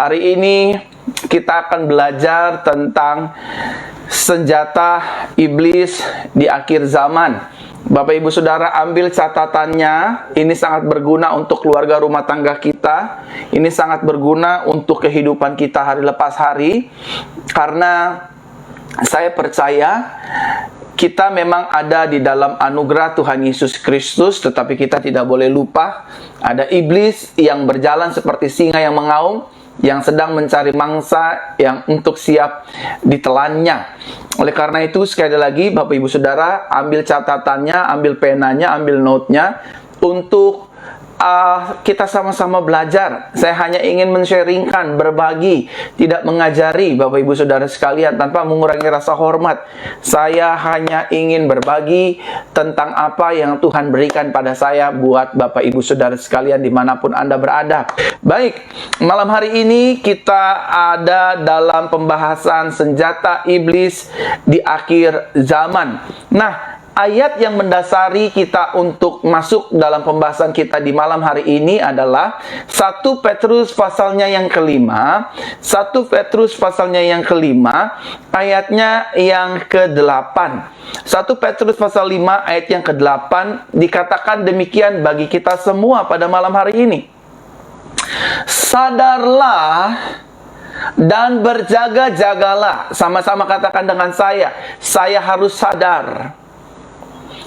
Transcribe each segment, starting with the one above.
Hari ini kita akan belajar tentang senjata iblis di akhir zaman. Bapak Ibu Saudara, ambil catatannya. Ini sangat berguna untuk keluarga rumah tangga kita. Ini sangat berguna untuk kehidupan kita hari lepas hari. Karena saya percaya kita memang ada di dalam anugerah Tuhan Yesus Kristus, tetapi kita tidak boleh lupa ada iblis yang berjalan seperti singa yang mengaum, yang sedang mencari mangsa yang untuk siap ditelannya. Oleh karena itu, sekali lagi Bapak Ibu Saudara, ambil catatannya, ambil penanya, ambil note-nya untuk kita sama-sama belajar. Saya hanya ingin men-sharingkan, berbagi, tidak mengajari Bapak Ibu Saudara sekalian tanpa mengurangi rasa hormat. Saya hanya ingin berbagi tentang apa yang Tuhan berikan pada saya buat Bapak Ibu Saudara sekalian dimanapun Anda berada. Baik, malam hari ini kita ada dalam pembahasan senjata iblis di akhir zaman. Nah, ayat yang mendasari kita untuk masuk dalam pembahasan kita di malam hari ini adalah 1 Petrus pasalnya yang kelima. 1 Petrus pasalnya yang kelima, ayatnya yang ke-8. 1 Petrus pasal 5 ayat yang ke-8 dikatakan demikian bagi kita semua pada malam hari ini. Sadarlah dan berjaga-jagalah. Sama-sama katakan dengan saya harus sadar.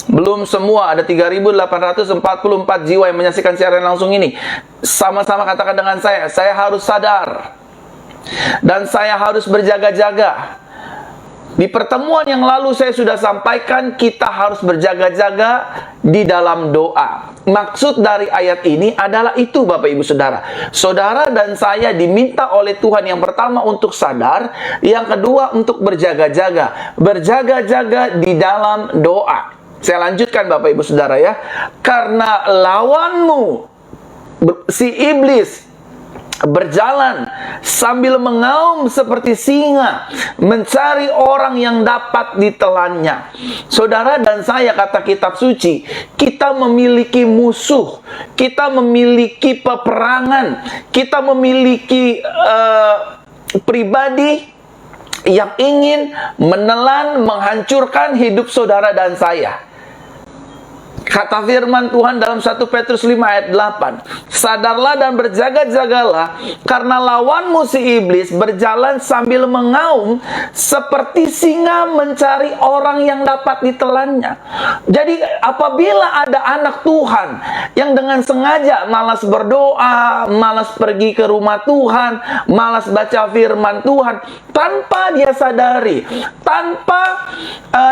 Belum semua, ada 3.844 jiwa yang menyaksikan siaran langsung ini. Sama-sama katakan dengan saya harus sadar. Dan saya harus berjaga-jaga. Di pertemuan yang lalu saya sudah sampaikan kita harus berjaga-jaga di dalam doa. Maksud dari ayat ini adalah itu Bapak Ibu Saudara. Saudara dan saya diminta oleh Tuhan yang pertama untuk sadar, yang kedua untuk berjaga-jaga. Berjaga-jaga di dalam doa. Saya lanjutkan Bapak Ibu Saudara ya. Karena lawanmu, si iblis, berjalan sambil mengaum seperti singa, mencari orang yang dapat ditelannya. Saudara dan saya, kata kitab suci, kita memiliki musuh, kita memiliki peperangan, kita memiliki pribadi yang ingin menelan, menghancurkan hidup saudara dan saya. Kata firman Tuhan dalam 1 Petrus 5 ayat 8, sadarlah dan berjaga-jagalah, karena lawanmu si iblis berjalan sambil mengaum seperti singa mencari orang yang dapat ditelannya. Jadi apabila ada anak Tuhan yang dengan sengaja malas berdoa, malas pergi ke rumah Tuhan, malas baca firman Tuhan, tanpa dia sadari, tanpa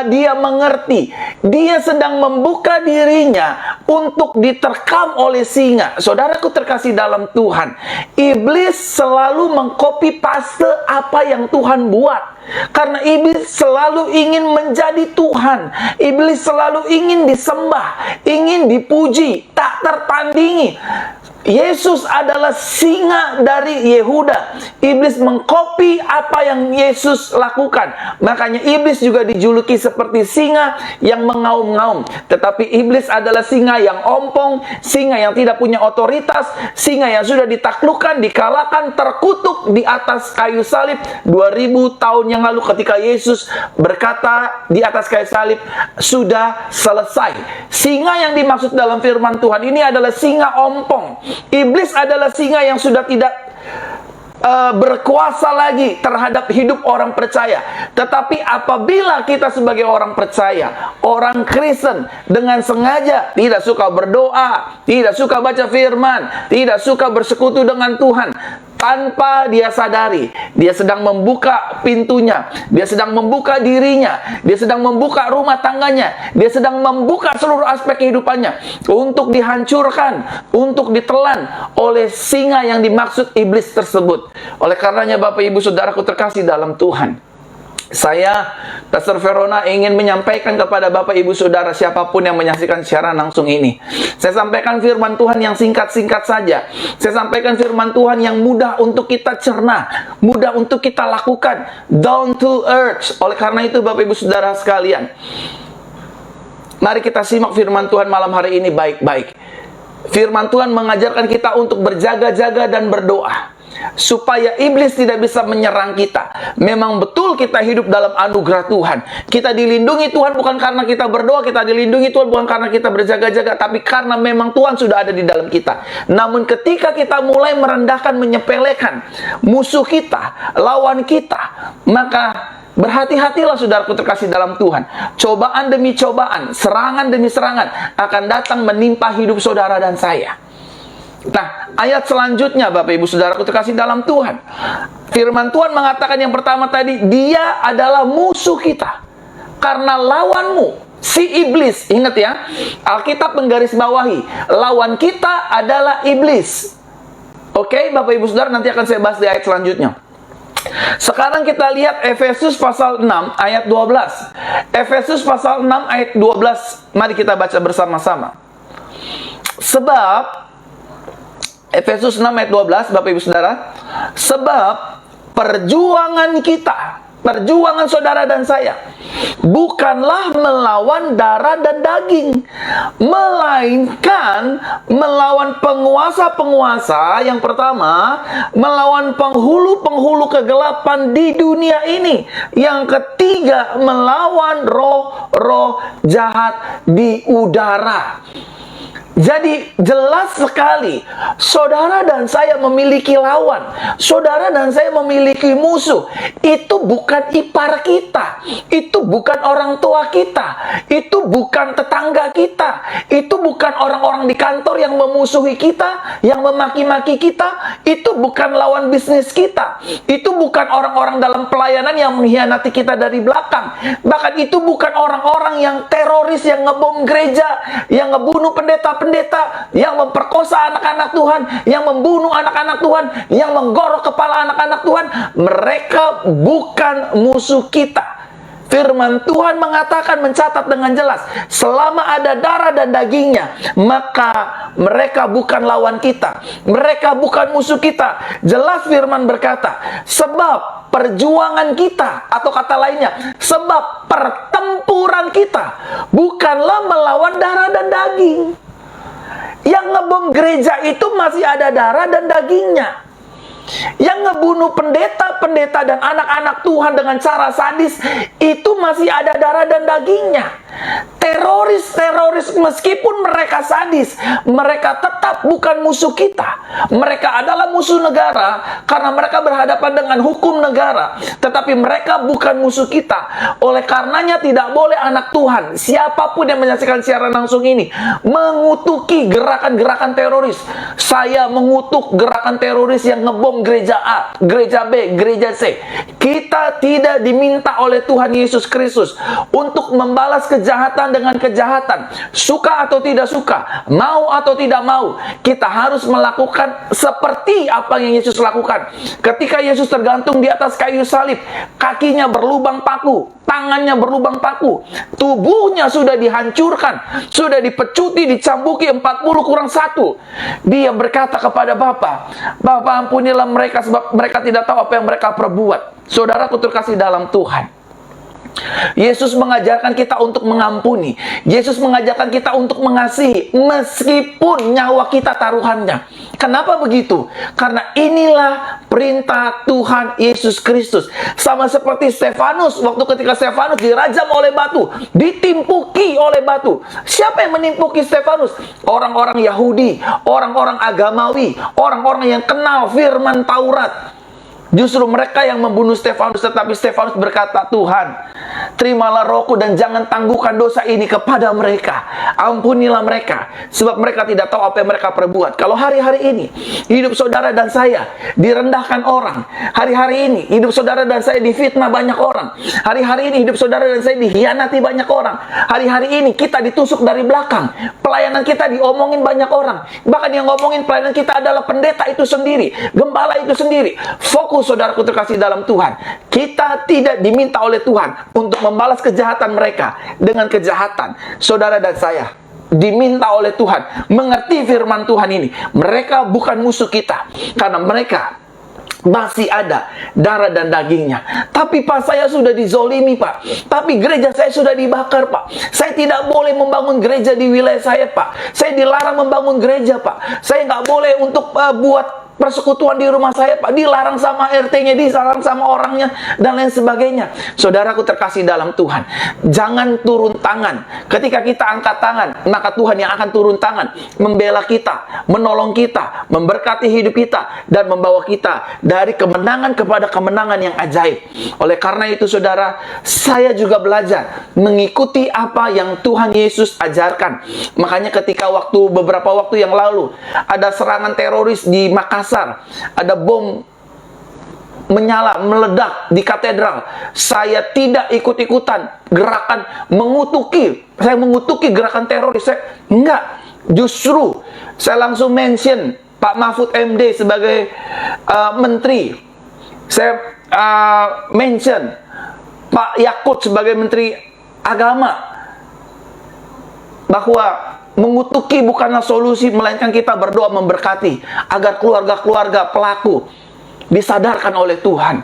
dia mengerti, dia sedang membuka dirinya untuk diterkam oleh singa. Saudaraku terkasih dalam Tuhan, iblis selalu mengcopy paste apa yang Tuhan buat. Karena iblis selalu ingin menjadi Tuhan. Iblis selalu ingin disembah, ingin dipuji, tak tertandingi. Yesus adalah singa dari Yehuda. Iblis mengkopi apa yang Yesus lakukan. Makanya iblis juga dijuluki seperti singa yang mengaum-ngaum. Tetapi iblis adalah singa yang ompong, singa yang tidak punya otoritas, singa yang sudah ditaklukkan, dikalahkan, terkutuk di atas kayu salib 2000 tahun yang lalu ketika Yesus berkata di atas kayu salib, sudah selesai. Singa yang dimaksud dalam firman Tuhan ini adalah singa ompong. Iblis adalah singa yang sudah tidak berkuasa lagi terhadap hidup orang percaya. Tetapi apabila kita sebagai orang percaya, orang Kristen, dengan sengaja tidak suka berdoa, tidak suka baca firman, tidak suka bersekutu dengan Tuhan, tanpa dia sadari, dia sedang membuka pintunya, dia sedang membuka dirinya, dia sedang membuka rumah tangganya, dia sedang membuka seluruh aspek kehidupannya untuk dihancurkan, untuk ditelan oleh singa yang dimaksud iblis tersebut. Oleh karenanya Bapak Ibu Saudaraku terkasih dalam Tuhan, saya, Pastor Verona, ingin menyampaikan kepada Bapak Ibu Saudara siapapun yang menyaksikan siaran langsung ini. Saya sampaikan firman Tuhan yang singkat-singkat saja. Saya sampaikan firman Tuhan yang mudah untuk kita cerna, mudah untuk kita lakukan, down to earth. Oleh karena itu Bapak Ibu Saudara sekalian, mari kita simak firman Tuhan malam hari ini baik-baik. Firman Tuhan mengajarkan kita untuk berjaga-jaga dan berdoa. supaya iblis tidak bisa menyerang kita. Memang betul kita hidup dalam anugerah Tuhan. Kita dilindungi Tuhan bukan karena kita berdoa, kita dilindungi Tuhan bukan karena kita berjaga-jaga, tapi karena memang Tuhan sudah ada di dalam kita. Namun ketika kita mulai merendahkan, menyepelekan musuh kita, lawan kita, maka berhati-hatilah saudaraku terkasih dalam Tuhan. Cobaan demi cobaan, serangan demi serangan akan datang menimpa hidup saudara dan saya. Nah, ayat selanjutnya Bapak Ibu Saudaraku terkasih dalam Tuhan. Firman Tuhan mengatakan yang pertama tadi, dia adalah musuh kita. Karena lawanmu, si iblis. Ingat ya, Alkitab menggarisbawahi, lawan kita adalah iblis. Oke, Bapak Ibu Saudara, nanti akan saya bahas di ayat selanjutnya. Sekarang kita lihat Efesus pasal 6 ayat 12. Efesus pasal 6 ayat 12. Mari kita baca bersama-sama. Sebab Efesus 6 ayat 12, Bapak Ibu Saudara, sebab perjuangan kita, perjuangan saudara dan saya, bukanlah melawan darah dan daging, melainkan melawan penguasa-penguasa. Yang pertama, melawan penghulu-penghulu kegelapan di dunia ini. Yang ketiga, melawan roh-roh jahat di udara. Jadi jelas sekali, saudara dan saya memiliki lawan, saudara dan saya memiliki musuh. Itu bukan ipar kita, itu bukan orang tua kita, itu bukan tetangga kita, itu bukan orang-orang di kantor yang memusuhi kita, yang memaki-maki kita, itu bukan lawan bisnis kita, itu bukan orang-orang dalam pelayanan yang mengkhianati kita dari belakang, bahkan itu bukan orang-orang yang teroris, yang ngebom gereja, yang ngebunuh pendeta-pendeta, yang memperkosa anak-anak Tuhan, yang membunuh anak-anak Tuhan, yang menggorok kepala anak-anak Tuhan. Mereka bukan musuh kita. Firman Tuhan mengatakan, mencatat dengan jelas, selama ada darah dan dagingnya, maka mereka bukan lawan kita, mereka bukan musuh kita. Jelas firman berkata, sebab perjuangan kita, atau kata lainnya, sebab pertempuran kita bukanlah melawan darah dan daging. Yang ngebom gereja itu masih ada darah dan dagingnya. Yang ngebunuh pendeta-pendeta dan anak-anak Tuhan dengan cara sadis, itu masih ada darah dan dagingnya. Teroris-teroris, meskipun mereka sadis, mereka tetap bukan musuh kita. Mereka adalah musuh negara karena mereka berhadapan dengan hukum negara. Tetapi mereka bukan musuh kita. Oleh karenanya tidak boleh anak Tuhan, siapapun yang menyaksikan siaran langsung ini, mengutuki gerakan-gerakan teroris. Saya mengutuk gerakan teroris yang ngebom gereja A, gereja B, gereja C. Kita tidak diminta oleh Tuhan Yesus Kristus untuk membalas kejahatan dengan kejahatan. Suka atau tidak suka, mau atau tidak mau, kita harus melakukan seperti apa yang Yesus lakukan. Ketika Yesus tergantung di atas kayu salib, kakinya berlubang paku, tangannya berlubang paku, tubuhnya sudah dihancurkan, sudah dipecuti, dicambuki 40+1. Dia berkata kepada Bapa, Bapa ampunilah mereka sebab mereka tidak tahu apa yang mereka perbuat. Saudaraku terkasih dalam Tuhan, Yesus mengajarkan kita untuk mengampuni. Yesus mengajarkan kita untuk mengasihi, meskipun nyawa kita taruhannya. Kenapa begitu? Karena inilah perintah Tuhan Yesus Kristus. Sama seperti Stefanus, waktu ketika Stefanus dirajam oleh batu, ditimpuki oleh batu. Siapa yang menimpuki Stefanus? Orang-orang Yahudi, orang-orang agamawi, orang-orang yang kenal firman Taurat. Justru mereka yang membunuh Stefanus, tetapi Stefanus berkata, Tuhan, terimalah rohku dan jangan tangguhkan dosa ini kepada mereka. Ampunilah mereka, sebab mereka tidak tahu apa yang mereka perbuat. Kalau hari-hari ini hidup saudara dan saya direndahkan orang, hari-hari ini hidup saudara dan saya difitnah banyak orang, hari-hari ini hidup saudara dan saya dihianati banyak orang, hari-hari ini kita ditusuk dari belakang, pelayanan kita diomongin banyak orang, bahkan yang ngomongin pelayanan kita adalah pendeta itu sendiri, gembala itu sendiri. Fokus saudaraku terkasih dalam Tuhan, kita tidak diminta oleh Tuhan untuk membalas kejahatan mereka dengan kejahatan. Saudara dan saya diminta oleh Tuhan mengerti firman Tuhan ini. Mereka bukan musuh kita, karena mereka masih ada darah dan dagingnya. Tapi Pak, saya sudah dizolimi Pak, tapi gereja saya sudah dibakar Pak, saya tidak boleh membangun gereja di wilayah saya Pak, saya dilarang membangun gereja Pak, saya nggak boleh untuk buat persekutuan di rumah saya, Pak, dilarang sama RT-nya, dilarang sama orangnya, dan lain sebagainya. Saudaraku terkasih dalam Tuhan, jangan turun tangan. Ketika kita angkat tangan, maka Tuhan yang akan turun tangan, membela kita, menolong kita, memberkati hidup kita, dan membawa kita dari kemenangan kepada kemenangan yang ajaib. Oleh karena itu, saudara, saya juga belajar mengikuti apa yang Tuhan Yesus ajarkan. Makanya ketika beberapa waktu yang lalu, ada serangan teroris di Makassar, ada bom menyala, meledak di katedral. Saya tidak ikut-ikutan gerakan mengutuki. Saya mengutuki gerakan teroris. Enggak. Justru saya langsung mention Pak Mahfud MD sebagai menteri. Saya mention Pak Yakut sebagai menteri agama, bahwa mengutuki bukanlah solusi, melainkan kita berdoa memberkati agar keluarga-keluarga pelaku disadarkan oleh Tuhan,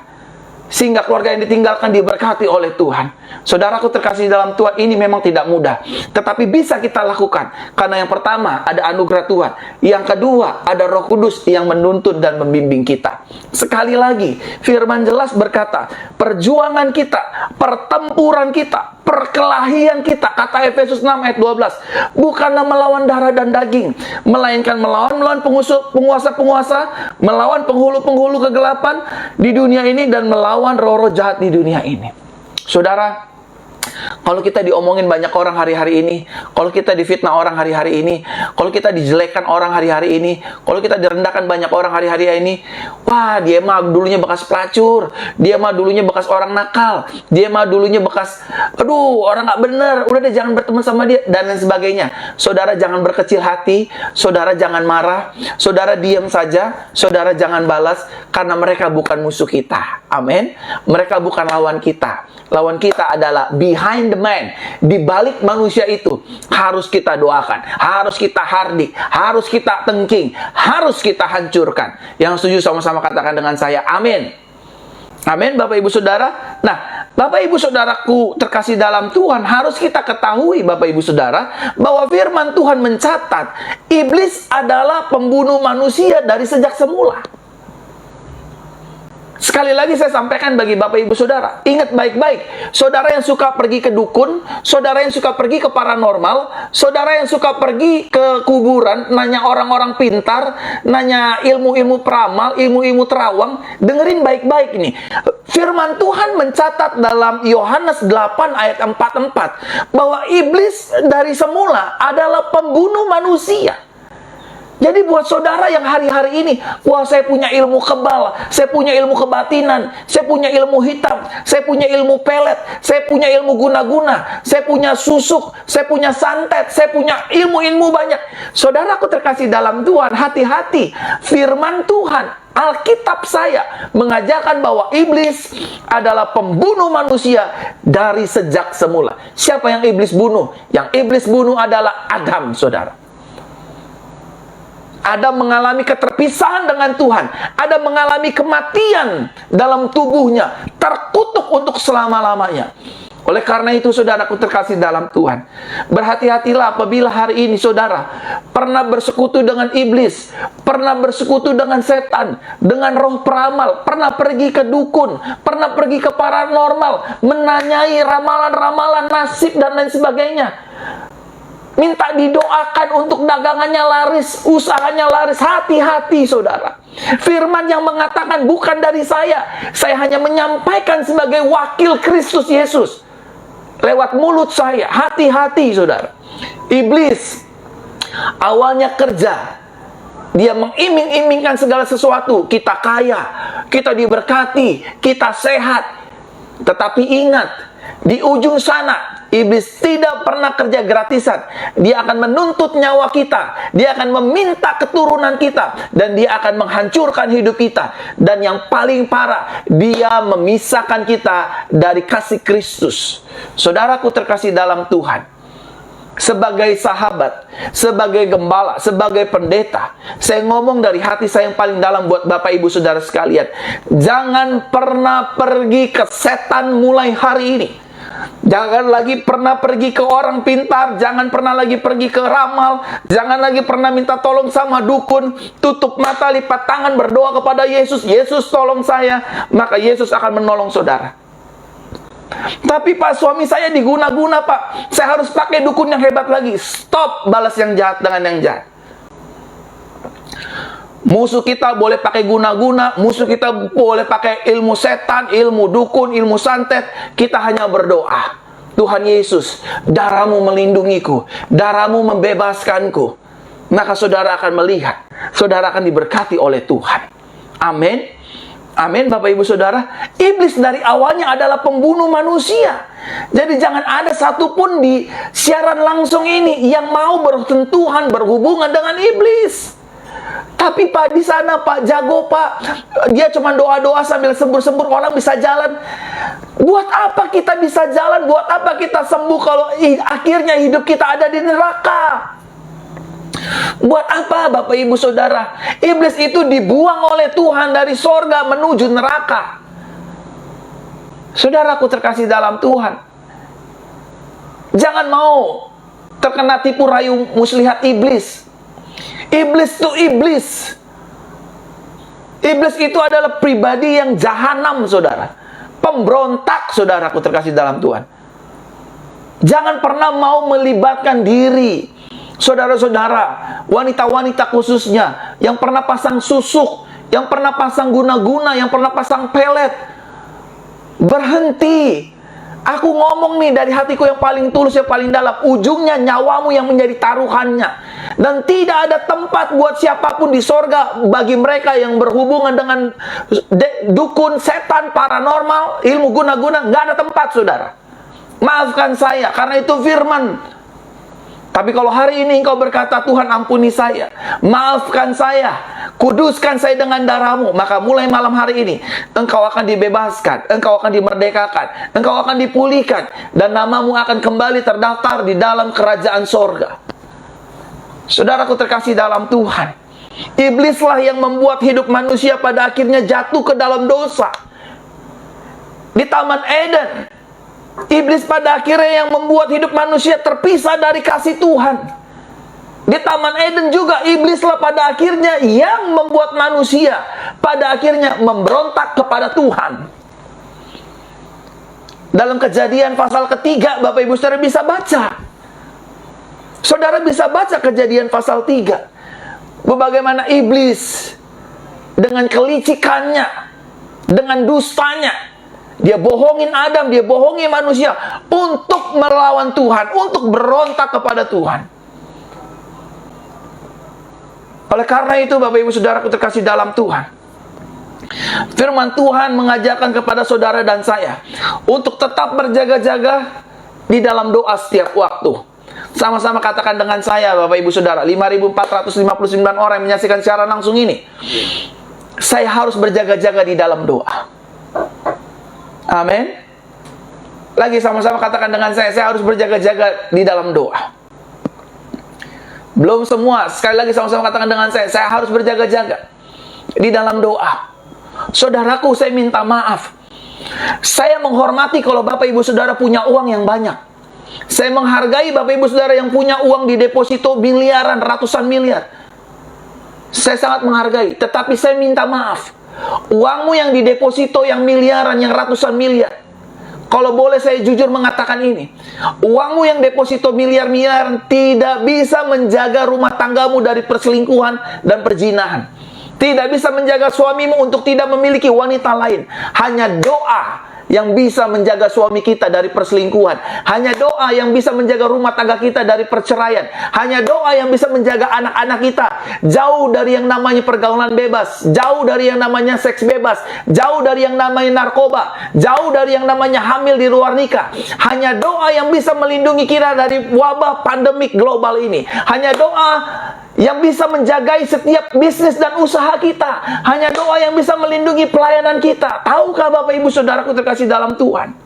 sehingga keluarga yang ditinggalkan diberkati oleh Tuhan. Saudaraku terkasih dalam Tuhan, ini memang tidak mudah, tetapi bisa kita lakukan. Karena yang pertama, ada anugerah Tuhan. Yang kedua, ada Roh Kudus yang menuntun dan membimbing kita. Sekali lagi, firman jelas berkata, perjuangan kita, pertempuran kita, perkelahian kita, kata Efesus 6 ayat 12, bukanlah melawan darah dan daging, melainkan melawan penguasa-penguasa, melawan penghulu-penghulu kegelapan di dunia ini, dan melawan roh-roh jahat di dunia ini. Saudara, kalau kita diomongin banyak orang hari-hari ini, kalau kita difitnah orang hari-hari ini, kalau kita dijelekkan orang hari-hari ini, kalau kita direndahkan banyak orang hari-hari ini, wah, dia mah dulunya bekas pelacur, dia mah dulunya bekas orang nakal, dia mah dulunya bekas, aduh, orang nggak bener, udah deh jangan berteman sama dia, dan lain sebagainya. Saudara jangan berkecil hati, saudara jangan marah, saudara diam saja, saudara jangan balas, karena mereka bukan musuh kita. Amin. Mereka bukan lawan kita. Lawan kita adalah behind the man. Di balik manusia itu harus kita doakan, harus kita hardik, harus kita tengking, harus kita hancurkan. Yang setuju sama-sama katakan dengan saya, amin. Amin, Bapak Ibu Saudara. Nah, Bapak Ibu Saudaraku terkasih dalam Tuhan, harus kita ketahui, Bapak Ibu Saudara, bahwa firman Tuhan mencatat iblis adalah pembunuh manusia dari sejak semula. Sekali lagi saya sampaikan bagi Bapak Ibu Saudara, ingat baik-baik, saudara yang suka pergi ke dukun, saudara yang suka pergi ke paranormal, saudara yang suka pergi ke kuburan, nanya orang-orang pintar, nanya ilmu-ilmu peramal, ilmu-ilmu terawang, dengerin baik-baik ini. Firman Tuhan mencatat dalam Yohanes 8 ayat 44 bahwa iblis dari semula adalah pembunuh manusia. Jadi buat saudara yang hari-hari ini, wah, saya punya ilmu kebal, saya punya ilmu kebatinan, saya punya ilmu hitam, saya punya ilmu pelet, saya punya ilmu guna-guna, saya punya susuk, saya punya santet, saya punya ilmu-ilmu banyak. Saudaraku terkasih dalam Tuhan, hati-hati. Firman Tuhan, Alkitab saya mengajarkan bahwa iblis adalah pembunuh manusia dari sejak semula. Siapa yang iblis bunuh? Yang iblis bunuh adalah Adam, saudara. Adam mengalami keterpisahan dengan Tuhan. Adam mengalami kematian dalam tubuhnya, terkutuk untuk selama-lamanya. Oleh karena itu, saudaraku terkasih dalam Tuhan, berhati-hatilah apabila hari ini saudara pernah bersekutu dengan iblis, pernah bersekutu dengan setan, dengan roh peramal, pernah pergi ke dukun, pernah pergi ke paranormal, menanyai ramalan-ramalan nasib dan lain sebagainya. Minta didoakan untuk dagangannya laris, usahanya laris. Hati-hati, saudara. Firman yang mengatakan bukan dari saya hanya menyampaikan sebagai wakil Kristus Yesus lewat mulut saya. Hati-hati, saudara. Iblis awalnya kerja, dia mengiming-imingkan segala sesuatu. Kita kaya, kita diberkati, kita sehat. Tetapi ingat, di ujung sana iblis tidak pernah kerja gratisan. Dia akan menuntut nyawa kita, dia akan meminta keturunan kita, dan dia akan menghancurkan hidup kita. Dan yang paling parah, dia memisahkan kita dari kasih Kristus. Saudaraku terkasih dalam Tuhan, sebagai sahabat, sebagai gembala, sebagai pendeta, saya ngomong dari hati saya yang paling dalam buat Bapak Ibu Saudara sekalian, jangan pernah pergi ke setan mulai hari ini. Jangan lagi pernah pergi ke orang pintar, jangan pernah lagi pergi ke ramal, jangan lagi pernah minta tolong sama dukun. Tutup mata, lipat tangan, berdoa kepada Yesus. Yesus tolong saya, maka Yesus akan menolong saudara. Tapi Pak, suami saya diguna-guna Pak, saya harus pakai dukun yang hebat lagi. Stop, balas yang jahat dengan yang jahat. Musuh kita boleh pakai guna-guna, musuh kita boleh pakai ilmu setan, ilmu dukun, ilmu santet. Kita hanya berdoa, Tuhan Yesus, darahmu melindungiku, darahmu membebaskanku. Maka saudara akan melihat, saudara akan diberkati oleh Tuhan. Amin. Amin, Bapak Ibu Saudara. Iblis dari awalnya adalah pembunuh manusia. Jadi jangan ada satupun di siaran langsung ini yang mau bersentuhan, berhubungan dengan iblis. Tapi Pak, di sana Pak jago Pak, dia cuma doa-doa sambil sembur-sembur, orang bisa jalan. Buat apa kita bisa jalan? Buat apa kita sembuh kalau akhirnya hidup kita ada di neraka? Buat apa Bapak Ibu Saudara? Iblis itu dibuang oleh Tuhan dari sorga menuju neraka. Saudaraku terkasih dalam Tuhan, jangan mau terkena tipu rayu muslihat iblis. Iblis itu iblis. Iblis itu adalah pribadi yang jahanam, saudara. Pemberontak, saudaraku terkasih dalam Tuhan. Jangan pernah mau melibatkan diri. Saudara-saudara, wanita-wanita khususnya, yang pernah pasang susuk, yang pernah pasang guna-guna, yang pernah pasang pelet. Berhenti. Aku ngomong nih dari hatiku yang paling tulus, yang paling dalam. Ujungnya nyawamu yang menjadi taruhannya. Dan tidak ada tempat buat siapapun di sorga bagi mereka yang berhubungan dengan dukun, setan, paranormal, ilmu guna-guna. Nggak ada tempat, saudara. Maafkan saya, karena itu firman. Tapi kalau hari ini engkau berkata, Tuhan ampuni saya, maafkan saya, kuduskan saya dengan darahmu, maka mulai malam hari ini engkau akan dibebaskan, engkau akan dimerdekakan, engkau akan dipulihkan, dan namamu akan kembali terdaftar di dalam kerajaan sorga. Saudaraku terkasih dalam Tuhan, iblislah yang membuat hidup manusia pada akhirnya jatuh ke dalam dosa. Di Taman Eden, iblis pada akhirnya yang membuat hidup manusia terpisah dari kasih Tuhan. Di Taman Eden juga iblislah pada akhirnya yang membuat manusia pada akhirnya memberontak kepada Tuhan. Dalam Kejadian pasal ketiga, Bapak Ibu Saudara bisa baca. Saudara bisa baca Kejadian pasal 3. Bagaimana iblis dengan kelicikannya, dengan dustanya, dia bohongin Adam, dia bohongin manusia untuk melawan Tuhan, untuk berontak kepada Tuhan. Oleh karena itu, Bapak Ibu Saudaraku terkasih dalam Tuhan, firman Tuhan mengajarkan kepada saudara dan saya untuk tetap berjaga-jaga di dalam doa setiap waktu. Sama-sama katakan dengan saya, Bapak Ibu Saudara, 5.459 orang yang menyaksikan secara langsung ini. Saya harus berjaga-jaga di dalam doa. Amin. Lagi sama-sama katakan dengan saya harus berjaga-jaga di dalam doa. Belum semua, sekali lagi sama-sama katakan dengan saya harus berjaga-jaga di dalam doa. Saudaraku, saya minta maaf. Saya menghormati kalau Bapak Ibu Saudara punya uang yang banyak. Saya menghargai Bapak Ibu Saudara yang punya uang di deposito miliaran, ratusan miliar. Saya sangat menghargai, tetapi saya minta maaf. Uangmu yang di deposito yang miliaran, yang ratusan miliar, kalau boleh saya jujur mengatakan ini, uangmu yang deposito miliar-miliaran tidak bisa menjaga rumah tanggamu dari perselingkuhan dan perzinahan. Tidak bisa menjaga suamimu untuk tidak memiliki wanita lain. Hanya doa yang bisa menjaga suami kita dari perselingkuhan. Hanya doa yang bisa menjaga rumah tangga kita dari perceraian. Hanya doa yang bisa menjaga anak-anak kita jauh dari yang namanya pergaulan bebas, jauh dari yang namanya seks bebas, jauh dari yang namanya narkoba, jauh dari yang namanya hamil di luar nikah. Hanya doa yang bisa melindungi kita dari wabah pandemik global ini. Hanya doa yang bisa menjagai setiap bisnis dan usaha kita. Hanya doa yang bisa melindungi pelayanan kita. Tahukah Bapak Ibu Saudaraku terkasih dalam Tuhan,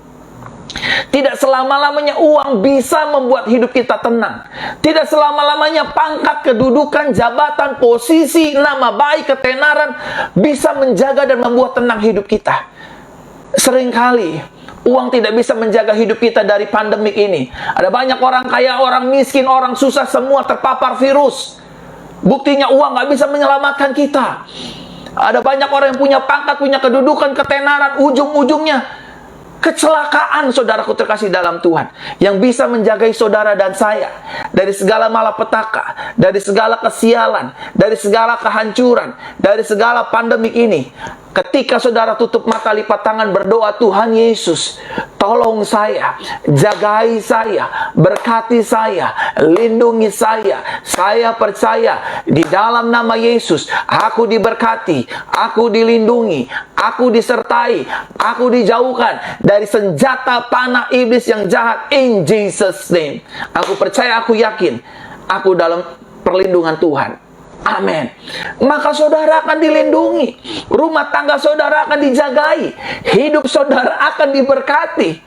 tidak selama-lamanya uang bisa membuat hidup kita tenang. Tidak selama-lamanya pangkat, kedudukan, jabatan, posisi, nama baik, ketenaran bisa menjaga dan membuat tenang hidup kita. Seringkali uang tidak bisa menjaga hidup kita dari pandemik ini. Ada banyak orang kaya, orang miskin, orang susah, semua terpapar virus. Buktinya uang nggak bisa menyelamatkan kita. Ada banyak orang yang punya pangkat, punya kedudukan, ketenaran, ujung-ujungnya kecelakaan. Saudaraku terkasih dalam Tuhan, yang bisa menjagai saudara dan saya dari segala malapetaka, dari segala kesialan, dari segala kehancuran, dari segala pandemik ini. Ketika saudara tutup mata, lipat tangan, berdoa, Tuhan Yesus, tolong saya, jagai saya, berkati saya, lindungi saya. Saya percaya di dalam nama Yesus, aku diberkati, aku dilindungi, aku disertai, aku dijauhkan dari senjata panah iblis yang jahat, in Jesus name. Aku percaya, aku yakin, aku dalam perlindungan Tuhan. Amin. Maka saudara akan dilindungi, rumah tangga saudara akan dijagai, hidup saudara akan diberkati.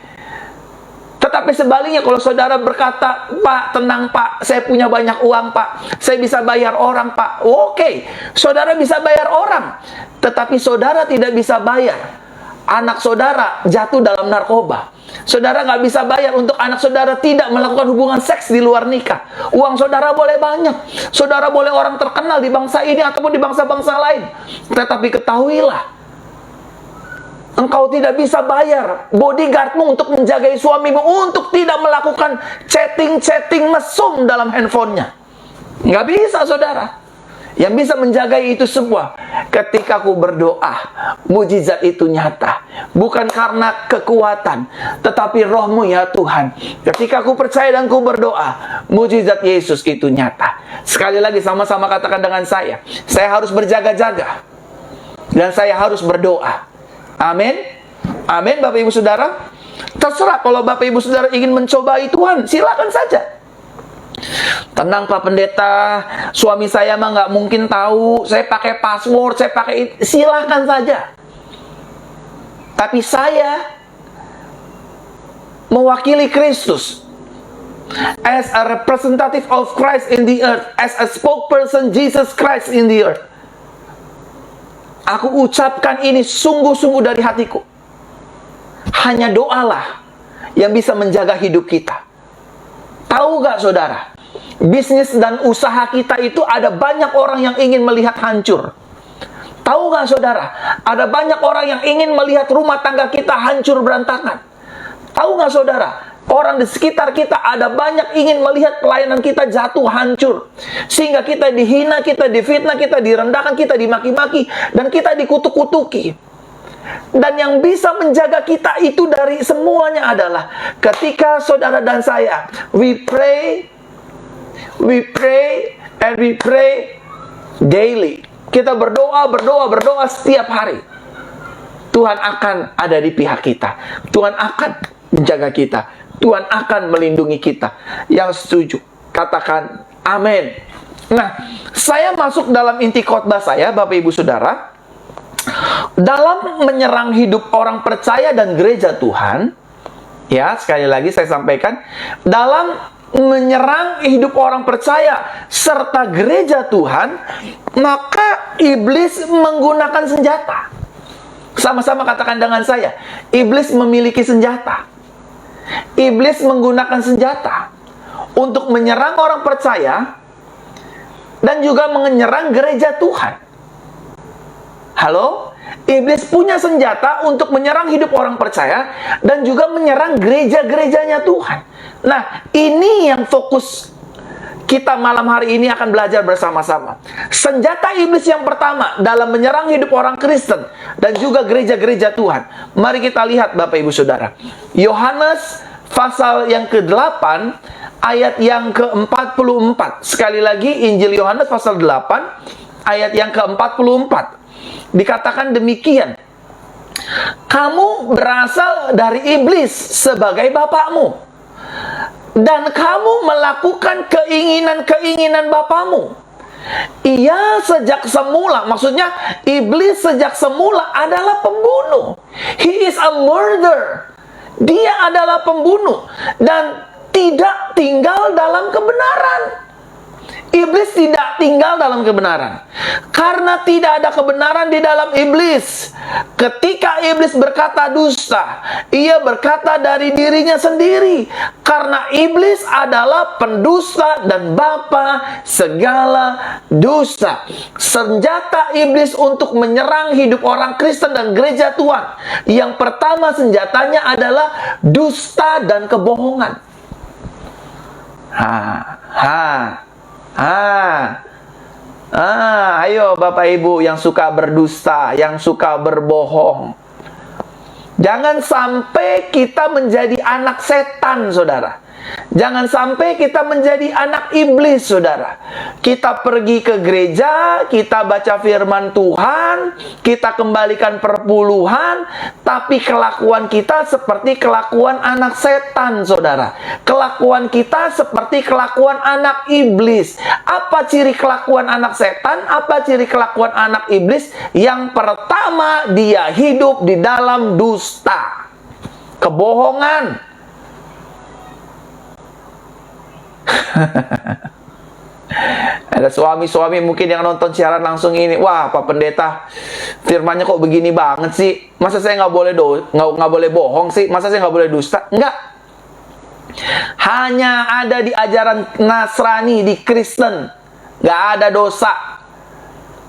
Tetapi sebaliknya, kalau saudara berkata, Pak, tenang Pak, saya punya banyak uang Pak, saya bisa bayar orang Pak. Oke, saudara bisa bayar orang, tetapi saudara tidak bisa bayar anak saudara jatuh dalam narkoba. Saudara nggak bisa bayar untuk anak saudara tidak melakukan hubungan seks di luar nikah. Uang saudara boleh banyak, saudara boleh orang terkenal di bangsa ini ataupun di bangsa-bangsa lain, tetapi ketahuilah, engkau tidak bisa bayar bodyguardmu untuk menjagai suamimu untuk tidak melakukan chatting-chatting mesum dalam handphonenya. Nggak bisa, saudara. Yang bisa menjaga itu semua, ketika aku berdoa, mujizat itu nyata. Bukan karena kekuatan, tetapi rohmu ya Tuhan. Ketika aku percaya dan aku berdoa, mujizat Yesus itu nyata. Sekali lagi, sama-sama katakan dengan saya harus berjaga-jaga, dan saya harus berdoa. Amin. Amin, Bapak Ibu Saudara. Terserah, kalau Bapak Ibu Saudara ingin mencobai Tuhan, silakan saja. Tenang Pak Pendeta, suami saya mah nggak mungkin tahu, saya pakai password, saya pakai, silahkan saja. Tapi saya mewakili Kristus, as a representative of Christ in the earth, as a spokesperson Jesus Christ in the earth. Aku ucapkan ini sungguh-sungguh dari hatiku. Hanya doalah yang bisa menjaga hidup kita. Tahu gak saudara, bisnis dan usaha kita itu ada banyak orang yang ingin melihat hancur. Tahu gak saudara, ada banyak orang yang ingin melihat rumah tangga kita hancur berantakan. Tahu gak saudara, orang di sekitar kita ada banyak ingin melihat pelayanan kita jatuh hancur, sehingga kita dihina, kita difitnah, kita direndahkan, kita dimaki-maki, dan kita dikutuk-kutuki. Dan yang bisa menjaga kita itu dari semuanya adalah ketika saudara dan saya, we pray and we pray daily. Kita berdoa setiap hari. Tuhan akan ada di pihak kita. Tuhan akan menjaga kita. Tuhan akan melindungi kita. Yang setuju, katakan amin. Nah, saya masuk dalam inti khotbah saya, Bapak Ibu Saudara. Dalam menyerang hidup orang percaya dan gereja Tuhan, ya, sekali lagi saya sampaikan, dalam menyerang hidup orang percaya serta gereja Tuhan, maka iblis menggunakan senjata. Sama-sama katakan dengan saya, iblis memiliki senjata. Iblis menggunakan senjata untuk menyerang orang percaya dan juga menyerang gereja Tuhan. Halo? Iblis punya senjata untuk menyerang hidup orang percaya dan juga menyerang gereja-gerejanya Tuhan. Nah, ini yang fokus kita malam hari ini akan belajar bersama-sama. Senjata iblis yang pertama dalam menyerang hidup orang Kristen dan juga gereja-gereja Tuhan. Mari kita lihat Bapak Ibu Saudara. Yohanes pasal yang ke-8 ayat yang ke-44. Sekali lagi, Injil Yohanes pasal 8 ayat yang ke-44. Dikatakan demikian, kamu berasal dari iblis sebagai bapakmu, dan kamu melakukan keinginan-keinginan bapamu. Ia sejak semula, maksudnya iblis sejak semula adalah pembunuh. He is a murderer. Dia adalah pembunuh dan tidak tinggal dalam kebenaran. Iblis tidak tinggal dalam kebenaran. Karena tidak ada kebenaran di dalam iblis. Ketika iblis berkata dusta, ia berkata dari dirinya sendiri. Karena iblis adalah pendusta dan bapa segala dusta. Senjata iblis untuk menyerang hidup orang Kristen dan gereja Tuhan, yang pertama senjatanya adalah dusta dan kebohongan. Ayo Bapak Ibu yang suka berdusta, yang suka berbohong. Jangan sampai kita menjadi anak setan, saudara. Jangan sampai kita menjadi anak iblis, saudara. Kita pergi ke gereja, kita baca firman Tuhan, kita kembalikan perpuluhan, tapi kelakuan kita seperti kelakuan anak setan, saudara. Kelakuan kita seperti kelakuan anak iblis. Apa ciri kelakuan anak setan? Apa ciri kelakuan anak iblis? Yang pertama, dia hidup di dalam dusta, kebohongan. Ada suami-suami mungkin yang nonton siaran langsung ini, wah Pak Pendeta, firmannya kok begini banget sih? Masa saya nggak boleh bohong sih? Masa saya nggak boleh dusta? Enggak. Hanya ada di ajaran Nasrani, di Kristen, nggak ada dosa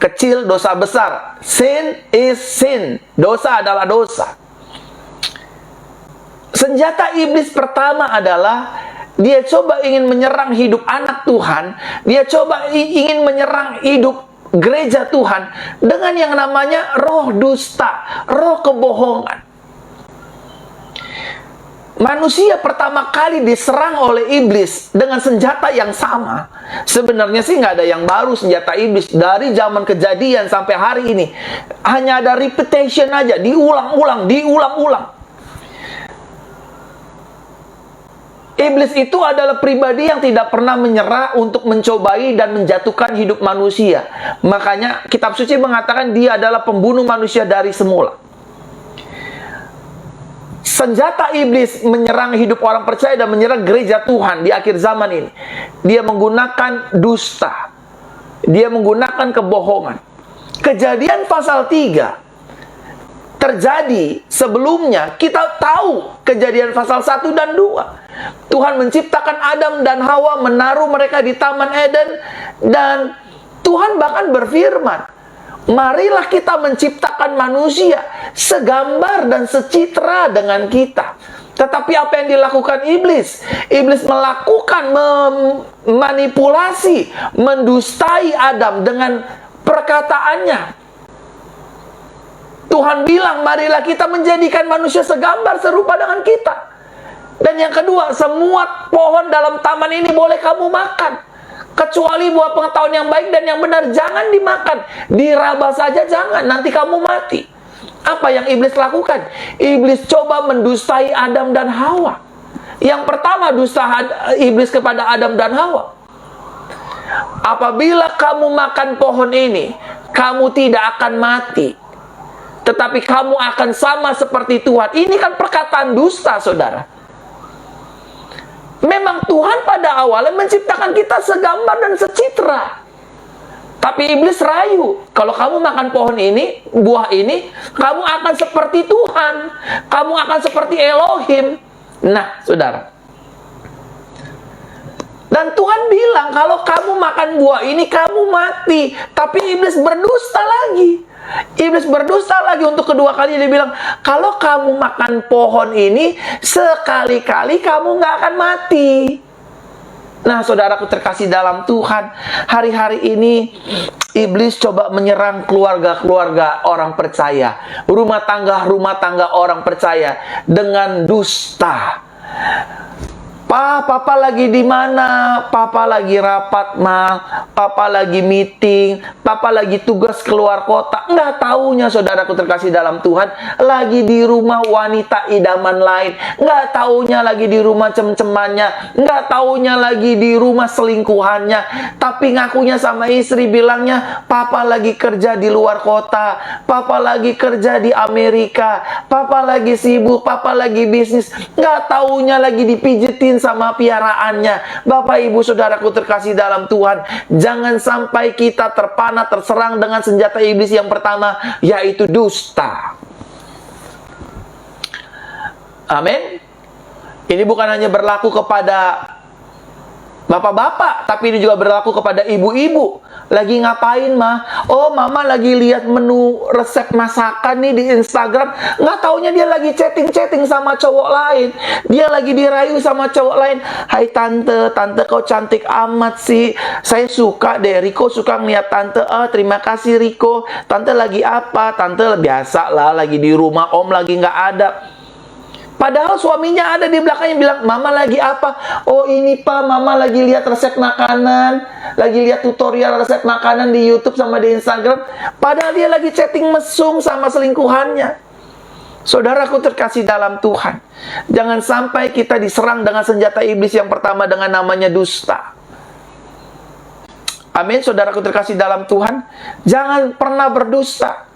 kecil, dosa besar. Sin is sin. Dosa adalah dosa. Senjata iblis pertama adalah dia coba ingin menyerang hidup anak Tuhan. Dia coba ingin menyerang hidup gereja Tuhan dengan yang namanya roh dusta, roh kebohongan. Manusia pertama kali diserang oleh iblis dengan senjata yang sama. Sebenarnya sih nggak ada yang baru senjata iblis. Dari zaman Kejadian sampai hari ini, hanya ada repetition aja, diulang-ulang. Iblis itu adalah pribadi yang tidak pernah menyerah untuk mencobai dan menjatuhkan hidup manusia. Makanya kitab suci mengatakan dia adalah pembunuh manusia dari semula. Senjata iblis menyerang hidup orang percaya dan menyerang gereja Tuhan di akhir zaman ini. Dia menggunakan dusta. Dia menggunakan kebohongan. Kejadian pasal 3 terjadi sebelumnya. Kita tahu Kejadian pasal 1 dan 2. Tuhan menciptakan Adam dan Hawa, menaruh mereka di Taman Eden, dan Tuhan bahkan berfirman, marilah kita menciptakan manusia segambar dan secitra dengan kita. Tetapi apa yang dilakukan iblis? Iblis melakukan manipulasi, mendustai Adam dengan perkataannya. Tuhan bilang, marilah kita menjadikan manusia segambar serupa dengan kita. Dan yang kedua, semua pohon dalam taman ini boleh kamu makan, kecuali buah pengetahuan yang baik dan yang benar jangan dimakan. Diraba saja jangan, nanti kamu mati. Apa yang iblis lakukan? Iblis coba mendustai Adam dan Hawa. Yang pertama, dusta iblis kepada Adam dan Hawa. Apabila kamu makan pohon ini, kamu tidak akan mati, tetapi kamu akan sama seperti Tuhan. Ini kan perkataan dusta, saudara. Memang Tuhan pada awalnya menciptakan kita segambar dan secitra. Tapi iblis rayu, kalau kamu makan pohon ini, buah ini, kamu akan seperti Tuhan. Kamu akan seperti Elohim. Nah, saudara. Dan Tuhan bilang, kalau kamu makan buah ini, kamu mati. Tapi iblis berdusta lagi. Iblis berdusta lagi untuk kedua kali. Dia bilang, kalau kamu makan pohon ini, sekali-kali kamu nggak akan mati. Nah, saudaraku terkasih dalam Tuhan, hari-hari ini iblis coba menyerang keluarga-keluarga orang percaya, rumah tangga orang percaya dengan dusta. Papa lagi di mana? Papa lagi rapat, Papa lagi meeting, Papa lagi tugas keluar kota. Nggak taunya, saudaraku terkasih dalam Tuhan, lagi di rumah wanita idaman lain. Nggak taunya lagi di rumah cem-cemannya. Nggak taunya lagi di rumah selingkuhannya. Tapi ngakunya sama istri, bilangnya, Papa lagi kerja di luar kota, Papa lagi kerja di Amerika, Papa lagi sibuk, Papa lagi bisnis. Nggak taunya lagi dipijitin sama piaraannya. Bapak Ibu Saudaraku terkasih dalam Tuhan, jangan sampai kita terpana terserang dengan senjata iblis yang pertama, yaitu dusta. Amin. Ini bukan hanya berlaku kepada bapak-bapak, tapi ini juga berlaku kepada ibu-ibu. Lagi ngapain, mah? Oh, mama lagi lihat menu resep masakan nih di Instagram. Nggak taunya dia lagi chatting-chatting sama cowok lain. Dia lagi dirayu sama cowok lain. Hai tante, tante kau cantik amat sih. Saya suka deh, Riko suka ngeliat tante. Terima kasih Riko. Tante lagi apa? Tante biasa lah, lagi di rumah, om lagi nggak ada. Padahal suaminya ada di belakangnya bilang, mama lagi apa? Oh ini pak, mama lagi lihat resep makanan, lagi lihat tutorial resep makanan di YouTube sama di Instagram. Padahal dia lagi chatting mesum sama selingkuhannya. Saudaraku terkasih dalam Tuhan, jangan sampai kita diserang dengan senjata iblis yang pertama dengan namanya dusta. Amin, saudaraku terkasih dalam Tuhan. Jangan pernah berdusta.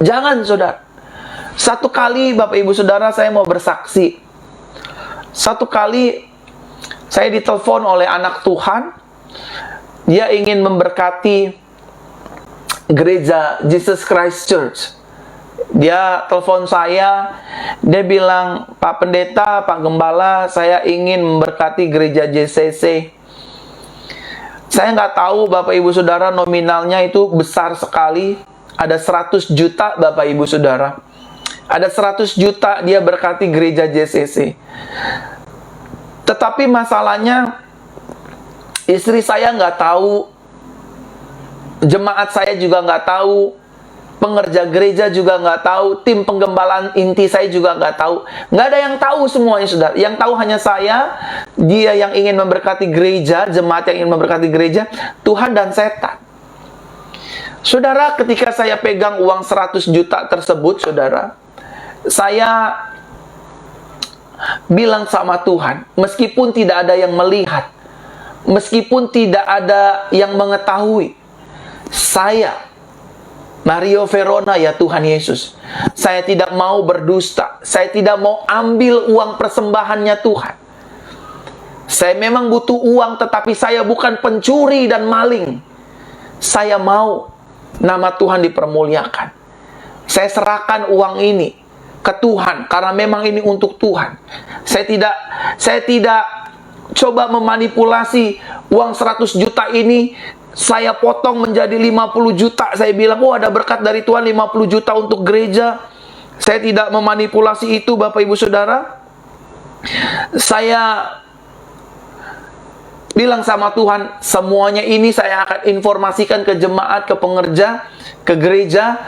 Jangan, saudara. Satu kali Bapak Ibu Saudara saya mau bersaksi. Satu kali saya ditelepon oleh anak Tuhan. Dia ingin memberkati gereja Jesus Christ Church. Dia telepon saya. Dia bilang, Pak Pendeta, Pak Gembala, saya ingin memberkati gereja JCC. Saya nggak tahu Bapak Ibu Saudara, nominalnya itu besar sekali. Ada 100 juta Bapak Ibu Saudara. Ada 100 juta dia berkati gereja JCC. Tetapi masalahnya, istri saya nggak tahu, jemaat saya juga nggak tahu, pengerja gereja juga nggak tahu, tim penggembalaan inti saya juga nggak tahu. Nggak ada yang tahu semuanya, saudara. Yang tahu hanya saya, dia yang ingin memberkati gereja, jemaat yang ingin memberkati gereja, Tuhan dan setan. Saudara, ketika saya pegang uang 100 juta tersebut, saudara, saya bilang sama Tuhan, meskipun tidak ada yang melihat, meskipun tidak ada yang mengetahui, saya, Mario Verona, ya Tuhan Yesus, saya tidak mau berdusta, saya tidak mau ambil uang persembahannya Tuhan. Saya memang butuh uang, tetapi saya bukan pencuri dan maling. Saya mau nama Tuhan dipermuliakan. Saya serahkan uang ini ke Tuhan, karena memang ini untuk Tuhan. Saya tidak coba memanipulasi uang 100 juta ini. Saya potong menjadi 50 juta. Saya bilang, oh ada berkat dari Tuhan 50 juta untuk gereja. Saya tidak memanipulasi itu Bapak Ibu Saudara. Saya bilang sama Tuhan, semuanya ini saya akan informasikan ke jemaat, ke pengerja, ke gereja,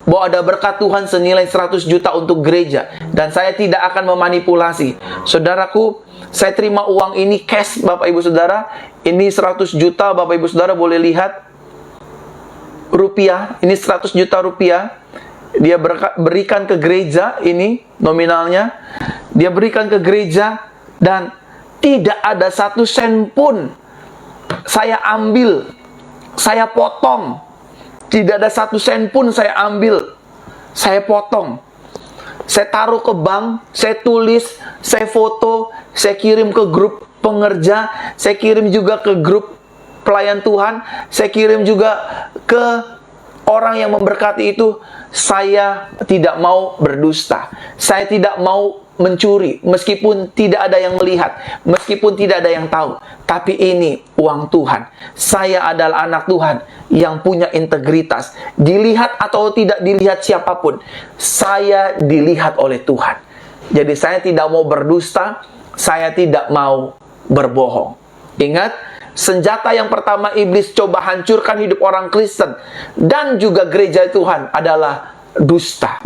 bahwa ada berkat Tuhan senilai 100 juta untuk gereja. Dan saya tidak akan memanipulasi. Saudaraku, saya terima uang ini cash Bapak Ibu Saudara. Ini 100 juta Bapak Ibu Saudara boleh lihat. Rupiah, ini 100 juta rupiah. Dia berikan ke gereja, ini nominalnya. Dia berikan ke gereja. Dan tidak ada 1 sen pun saya ambil, saya potong. Tidak ada 1 sen pun saya ambil, saya potong. Saya taruh ke bank, saya tulis, saya foto, saya kirim ke grup pengerja, saya kirim juga ke grup pelayan Tuhan, saya kirim juga ke orang yang memberkati itu. Saya tidak mau berdusta, saya tidak mau mencuri, meskipun tidak ada yang melihat, meskipun tidak ada yang tahu. Tapi ini uang Tuhan. Saya adalah anak Tuhan yang punya integritas. Dilihat atau tidak dilihat siapapun, saya dilihat oleh Tuhan. Jadi saya tidak mau berdusta, saya tidak mau berbohong. Ingat, senjata yang pertama iblis coba hancurkan hidup orang Kristen dan juga gereja Tuhan adalah dusta.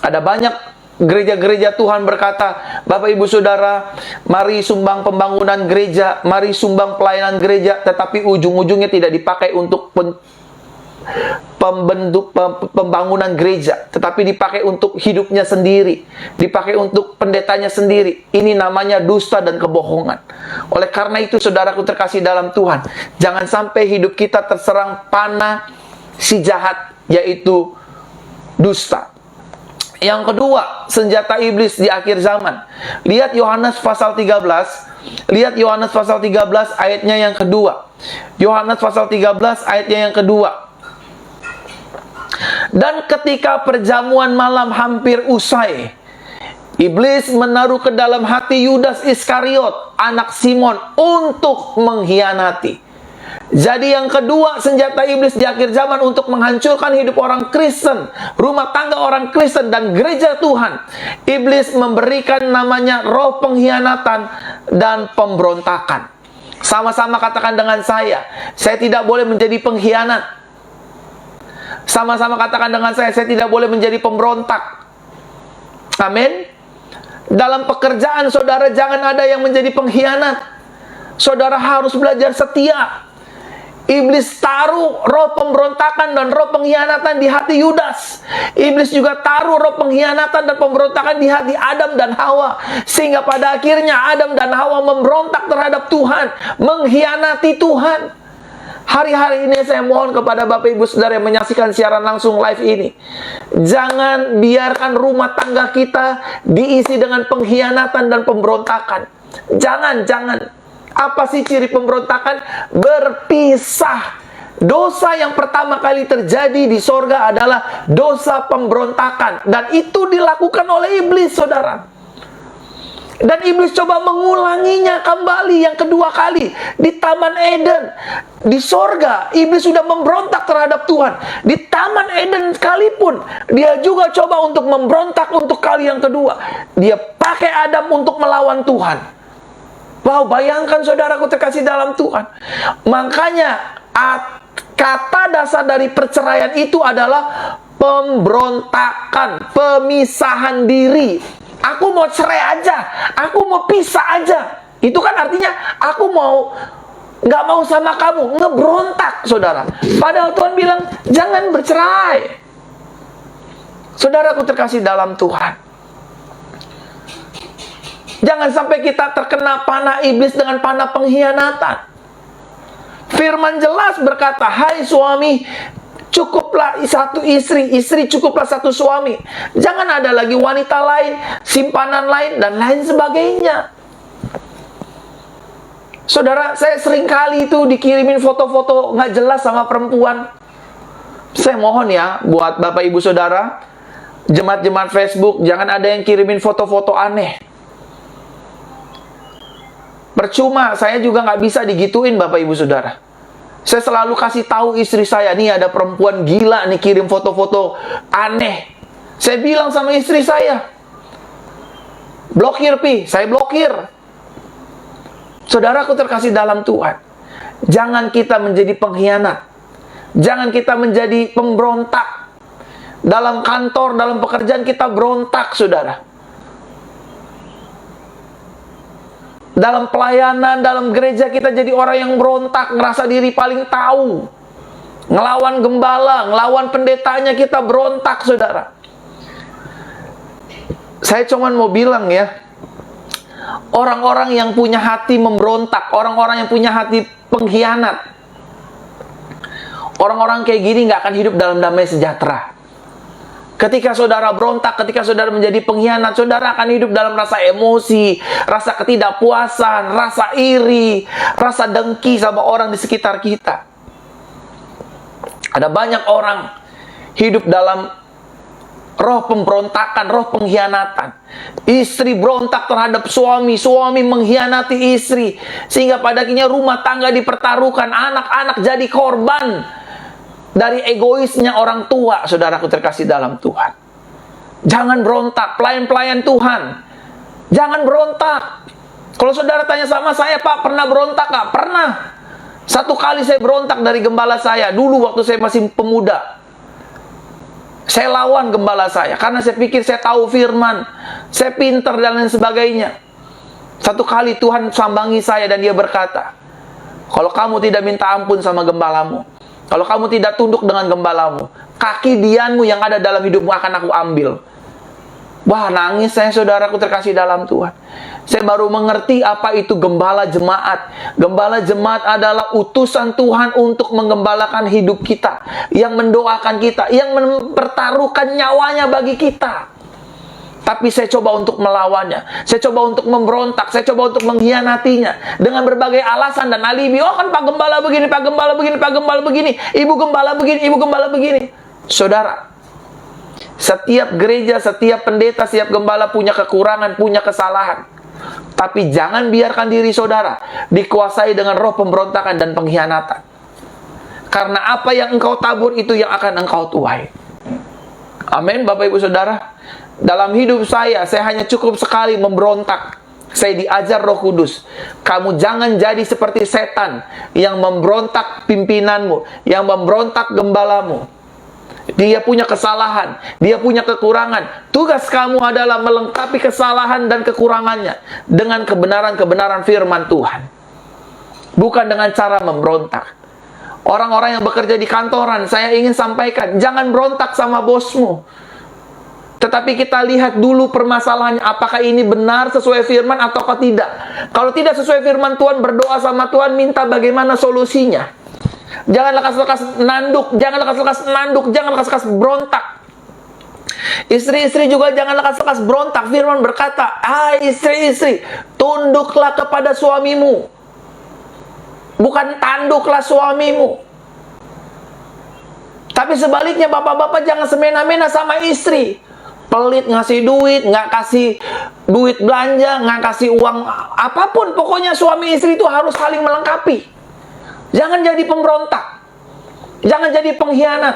Ada banyak gereja-gereja Tuhan berkata, Bapak Ibu Saudara, mari sumbang pembangunan gereja, mari sumbang pelayanan gereja, tetapi ujung-ujungnya tidak dipakai untuk pembangunan gereja, tetapi dipakai untuk hidupnya sendiri, dipakai untuk pendetanya sendiri. Ini namanya dusta dan kebohongan. Oleh karena itu, saudaraku terkasih dalam Tuhan, jangan sampai hidup kita terserang panah si jahat, yaitu dusta. Yang kedua, senjata iblis di akhir zaman. Lihat Yohanes pasal 13. Lihat Yohanes pasal 13 ayatnya yang kedua. Yohanes pasal 13 ayatnya yang kedua. Dan ketika perjamuan malam hampir usai, iblis menaruh ke dalam hati Yudas Iskariot, anak Simon, untuk mengkhianati. Jadi yang kedua, senjata iblis di akhir zaman untuk menghancurkan hidup orang Kristen, rumah tangga orang Kristen, dan gereja Tuhan. Iblis memberikan namanya roh pengkhianatan dan pemberontakan. Sama-sama katakan dengan saya tidak boleh menjadi pengkhianat. Sama-sama katakan dengan saya tidak boleh menjadi pemberontak. Amin. Dalam pekerjaan saudara jangan ada yang menjadi pengkhianat. Saudara harus belajar setia. Iblis taruh roh pemberontakan dan roh pengkhianatan di hati Yudas. Iblis juga taruh roh pengkhianatan dan pemberontakan di hati Adam dan Hawa. Sehingga pada akhirnya Adam dan Hawa memberontak terhadap Tuhan, mengkhianati Tuhan. Hari-hari ini saya mohon kepada Bapak Ibu Saudara yang menyaksikan siaran langsung live ini, jangan biarkan rumah tangga kita diisi dengan pengkhianatan dan pemberontakan. Jangan. Apa sih ciri pemberontakan? Berpisah. Dosa yang pertama kali terjadi di sorga adalah dosa pemberontakan. Dan itu dilakukan oleh iblis, saudara. Dan iblis coba mengulanginya kembali yang kedua kali di Taman Eden. Di sorga, iblis sudah memberontak terhadap Tuhan. Di Taman Eden sekalipun, dia juga coba untuk memberontak untuk kali yang kedua. Dia pakai Adam untuk melawan Tuhan. Wow, bayangkan saudaraku terkasih dalam Tuhan. Makanya kata dasar dari perceraian itu adalah pemberontakan, pemisahan diri. Aku mau cerai aja, aku mau pisah aja. Itu kan artinya aku nggak mau sama kamu, ngeberontak, saudara. Padahal Tuhan bilang jangan bercerai. Saudaraku terkasih dalam Tuhan, jangan sampai kita terkena panah iblis dengan panah pengkhianatan. Firman jelas berkata, hai suami, cukuplah satu istri, istri cukuplah satu suami. Jangan ada lagi wanita lain, simpanan lain, dan lain sebagainya. Saudara, saya sering kali itu dikirimin foto-foto nggak jelas sama perempuan. Saya mohon ya, buat Bapak Ibu Saudara, jemaat-jemaat Facebook, jangan ada yang kirimin foto-foto aneh. Percuma, saya juga nggak bisa digituin Bapak Ibu Saudara. Saya selalu kasih tahu istri saya, nih ada perempuan gila nih kirim foto-foto aneh. Saya bilang sama istri saya, blokir pi, saya blokir. Saudaraku terkasih dalam Tuhan, jangan kita menjadi pengkhianat. Jangan kita menjadi pemberontak. Dalam kantor, dalam pekerjaan kita berontak, saudara. Dalam pelayanan, dalam gereja kita jadi orang yang berontak, ngerasa diri paling tahu. Ngelawan gembala, ngelawan pendetanya, kita berontak, saudara. Saya cuma mau bilang ya, orang-orang yang punya hati memberontak, orang-orang yang punya hati pengkhianat, orang-orang kayak gini nggak akan hidup dalam damai sejahtera. Ketika saudara berontak, ketika saudara menjadi pengkhianat, saudara akan hidup dalam rasa emosi, rasa ketidakpuasan, rasa iri, rasa dengki sama orang di sekitar kita. Ada banyak orang hidup dalam roh pemberontakan, roh pengkhianatan. Istri berontak terhadap suami, suami mengkhianati istri, sehingga pada akhirnya rumah tangga dipertaruhkan, anak-anak jadi korban dari egoisnya orang tua. Saudaraku terkasih dalam Tuhan, jangan berontak. Pelayan-pelayan Tuhan, jangan berontak. Kalau saudara tanya sama saya, Pak, pernah berontak gak? Pernah. Satu kali saya berontak dari gembala saya. Dulu waktu saya masih pemuda, saya lawan gembala saya, karena saya pikir saya tahu firman, saya pinter dan lain sebagainya. Satu kali Tuhan sambangi saya dan dia berkata, kalau kamu tidak minta ampun sama gembalamu, kalau kamu tidak tunduk dengan gembalamu, kaki dianmu yang ada dalam hidupmu akan aku ambil. Wah, nangis saya, saudaraku terkasih dalam Tuhan. Saya baru mengerti apa itu gembala jemaat. Gembala jemaat adalah utusan Tuhan untuk menggembalakan hidup kita, yang mendoakan kita, yang mempertaruhkan nyawanya bagi kita. Tapi saya coba untuk melawannya. Saya coba untuk memberontak. Saya coba untuk mengkhianatinya. Dengan berbagai alasan dan alibi. Oh kan Pak Gembala begini, Pak Gembala begini, Pak Gembala begini. Ibu Gembala begini, Ibu Gembala begini. Saudara, setiap gereja, setiap pendeta, setiap gembala punya kekurangan, punya kesalahan. Tapi jangan biarkan diri saudara dikuasai dengan roh pemberontakan dan pengkhianatan. Karena apa yang engkau tabur itu yang akan engkau tuai. Amin, Bapak Ibu Saudara. Dalam hidup saya hanya cukup sekali memberontak. Saya diajar Roh Kudus, kamu jangan jadi seperti setan yang memberontak pimpinanmu, yang memberontak gembalamu. Dia punya kesalahan, dia punya kekurangan. Tugas kamu adalah melengkapi kesalahan dan kekurangannya dengan kebenaran-kebenaran firman Tuhan. Bukan dengan cara memberontak. Orang-orang yang bekerja di kantoran, saya ingin sampaikan, jangan berontak sama bosmu. Tetapi kita lihat dulu permasalahannya, apakah ini benar sesuai firman ataukah tidak. Kalau tidak sesuai firman Tuhan, berdoa sama Tuhan, minta bagaimana solusinya. Jangan lekas-lekas nanduk, jangan lekas-lekas nanduk, jangan lekas-lekas berontak. Istri-istri juga jangan lekas-lekas berontak. Firman berkata, hai istri-istri, tunduklah kepada suamimu, bukan tanduklah suamimu. Tapi sebaliknya bapak-bapak jangan semena-mena sama istri. Pelit ngasih duit, nggak kasih duit belanja, nggak kasih uang apapun. Pokoknya suami istri itu harus saling melengkapi. Jangan jadi pemberontak. Jangan jadi pengkhianat.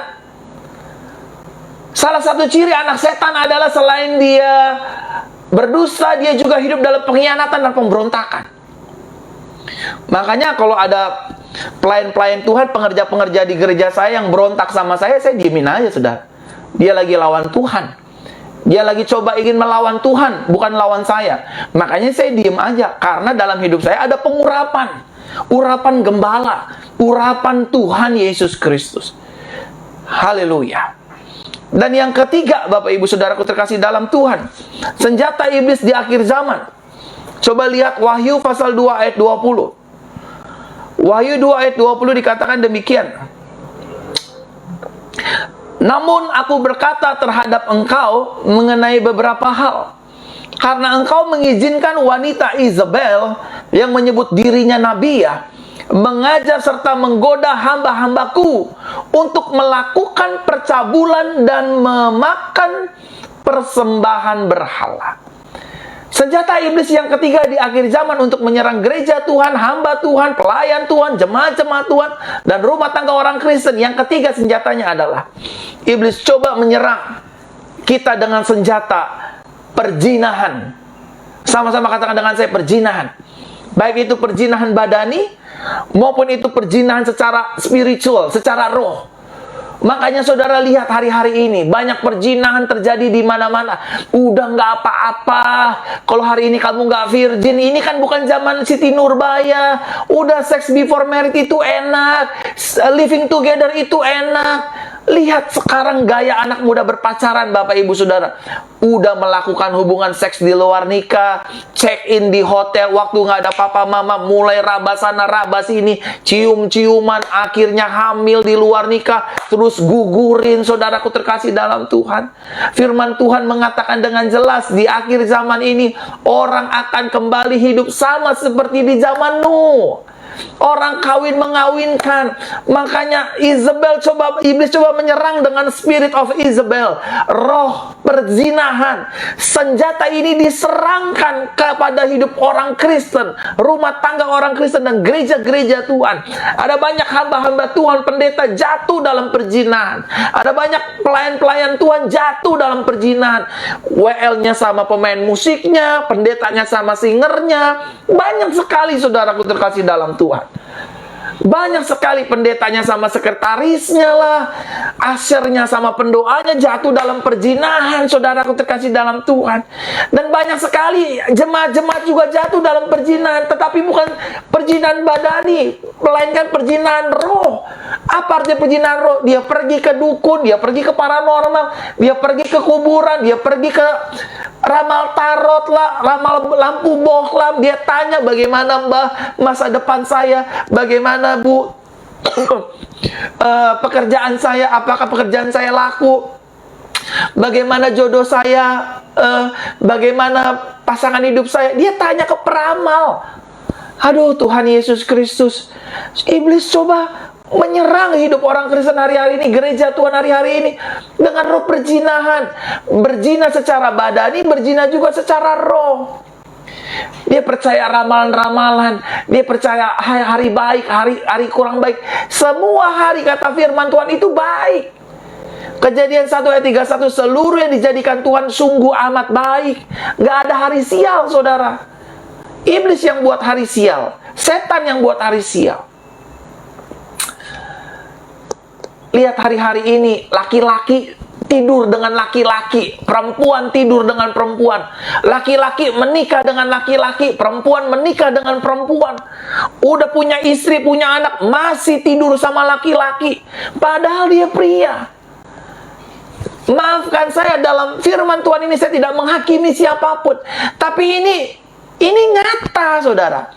Salah satu ciri anak setan adalah selain dia berdosa, dia juga hidup dalam pengkhianatan dan pemberontakan. Makanya kalau ada pelayan-pelayan Tuhan, pengerja-pengerja di gereja saya yang berontak sama saya diemin aja, saudara. Dia lagi lawan Tuhan. Dia lagi coba ingin melawan Tuhan, bukan lawan saya. Makanya saya diem aja, karena dalam hidup saya ada pengurapan. Urapan gembala, urapan Tuhan Yesus Kristus. Haleluya. Dan yang ketiga, Bapak Ibu Saudaraku terkasih dalam Tuhan, senjata iblis di akhir zaman. Coba lihat Wahyu pasal 2 ayat 20. Wahyu 2 ayat 20 dikatakan demikian. Namun aku berkata terhadap engkau mengenai beberapa hal, karena engkau mengizinkan wanita Isabel yang menyebut dirinya nabiah mengajar serta menggoda hamba-hambaku untuk melakukan percabulan dan memakan persembahan berhala. Senjata iblis yang ketiga di akhir zaman untuk menyerang gereja Tuhan, hamba Tuhan, pelayan Tuhan, jemaat-jemaat Tuhan, dan rumah tangga orang Kristen. Yang ketiga senjatanya adalah iblis coba menyerang kita dengan senjata perzinahan. Sama-sama katakan dengan saya, perzinahan. Baik itu perzinahan badani maupun itu perzinahan secara spiritual, secara roh. Makanya saudara lihat hari-hari ini banyak perzinahan terjadi di mana-mana. Udah nggak apa-apa kalau hari ini kamu nggak virgin. Ini kan bukan zaman Siti Nurbaya. Udah sex before married itu enak, living together itu enak. Lihat sekarang gaya anak muda berpacaran, Bapak Ibu Saudara. Udah melakukan hubungan seks di luar nikah, check in di hotel, waktu nggak ada papa mama, mulai raba sana raba sini, cium-ciuman, akhirnya hamil di luar nikah, terus gugurin. Saudaraku terkasih dalam Tuhan, firman Tuhan mengatakan dengan jelas, di akhir zaman ini orang akan kembali hidup sama seperti di zaman Nuh. Orang kawin mengawinkan. Makanya iblis coba menyerang dengan spirit of Isabel, roh perzinahan. Senjata ini diserangkan kepada hidup orang Kristen, rumah tangga orang Kristen, dan gereja-gereja Tuhan. Ada banyak hamba-hamba Tuhan, pendeta jatuh dalam perzinahan. Ada banyak pelayan-pelayan Tuhan jatuh dalam perzinahan. WL-nya sama pemain musiknya, pendetanya sama singernya. Banyak sekali saudaraku terkasih dalam Tuhan. Banyak sekali pendetanya sama sekretarisnya lah, asyernya sama pendoanya jatuh dalam perzinahan, saudaraku terkasih dalam Tuhan. Dan banyak sekali jemaat-jemaat juga jatuh dalam perzinahan, tetapi bukan perzinahan badani, melainkan perzinahan roh. Apa artinya perzinahan roh? Dia pergi ke dukun, dia pergi ke paranormal, dia pergi ke kuburan, dia pergi ke ramal tarot lah, ramal lampu bohlam. Dia tanya, bagaimana Mbah masa depan saya, bagaimana Bu pekerjaan saya, apakah pekerjaan saya laku, bagaimana jodoh saya bagaimana pasangan hidup saya. Dia tanya ke peramal. Aduh, Tuhan Yesus Kristus. Iblis coba menyerang hidup orang Kristen hari-hari ini, gereja Tuhan hari-hari ini, dengan roh perzinahan. Berzina secara badani, berzina juga secara roh. Dia percaya ramalan-ramalan, dia percaya hari baik, hari kurang baik. Semua hari, kata firman Tuhan, itu baik. Kejadian 1 ayat 31, seluruh yang dijadikan Tuhan sungguh amat baik. Gak ada hari sial, saudara. Iblis yang buat hari sial, setan yang buat hari sial. Lihat hari-hari ini, laki-laki tidur dengan laki-laki, perempuan tidur dengan perempuan, laki-laki menikah dengan laki-laki, perempuan menikah dengan perempuan. Udah punya istri, punya anak, masih tidur sama laki-laki, padahal dia pria. Maafkan saya, dalam firman Tuhan ini saya tidak menghakimi siapapun, tapi ini nyata, saudara.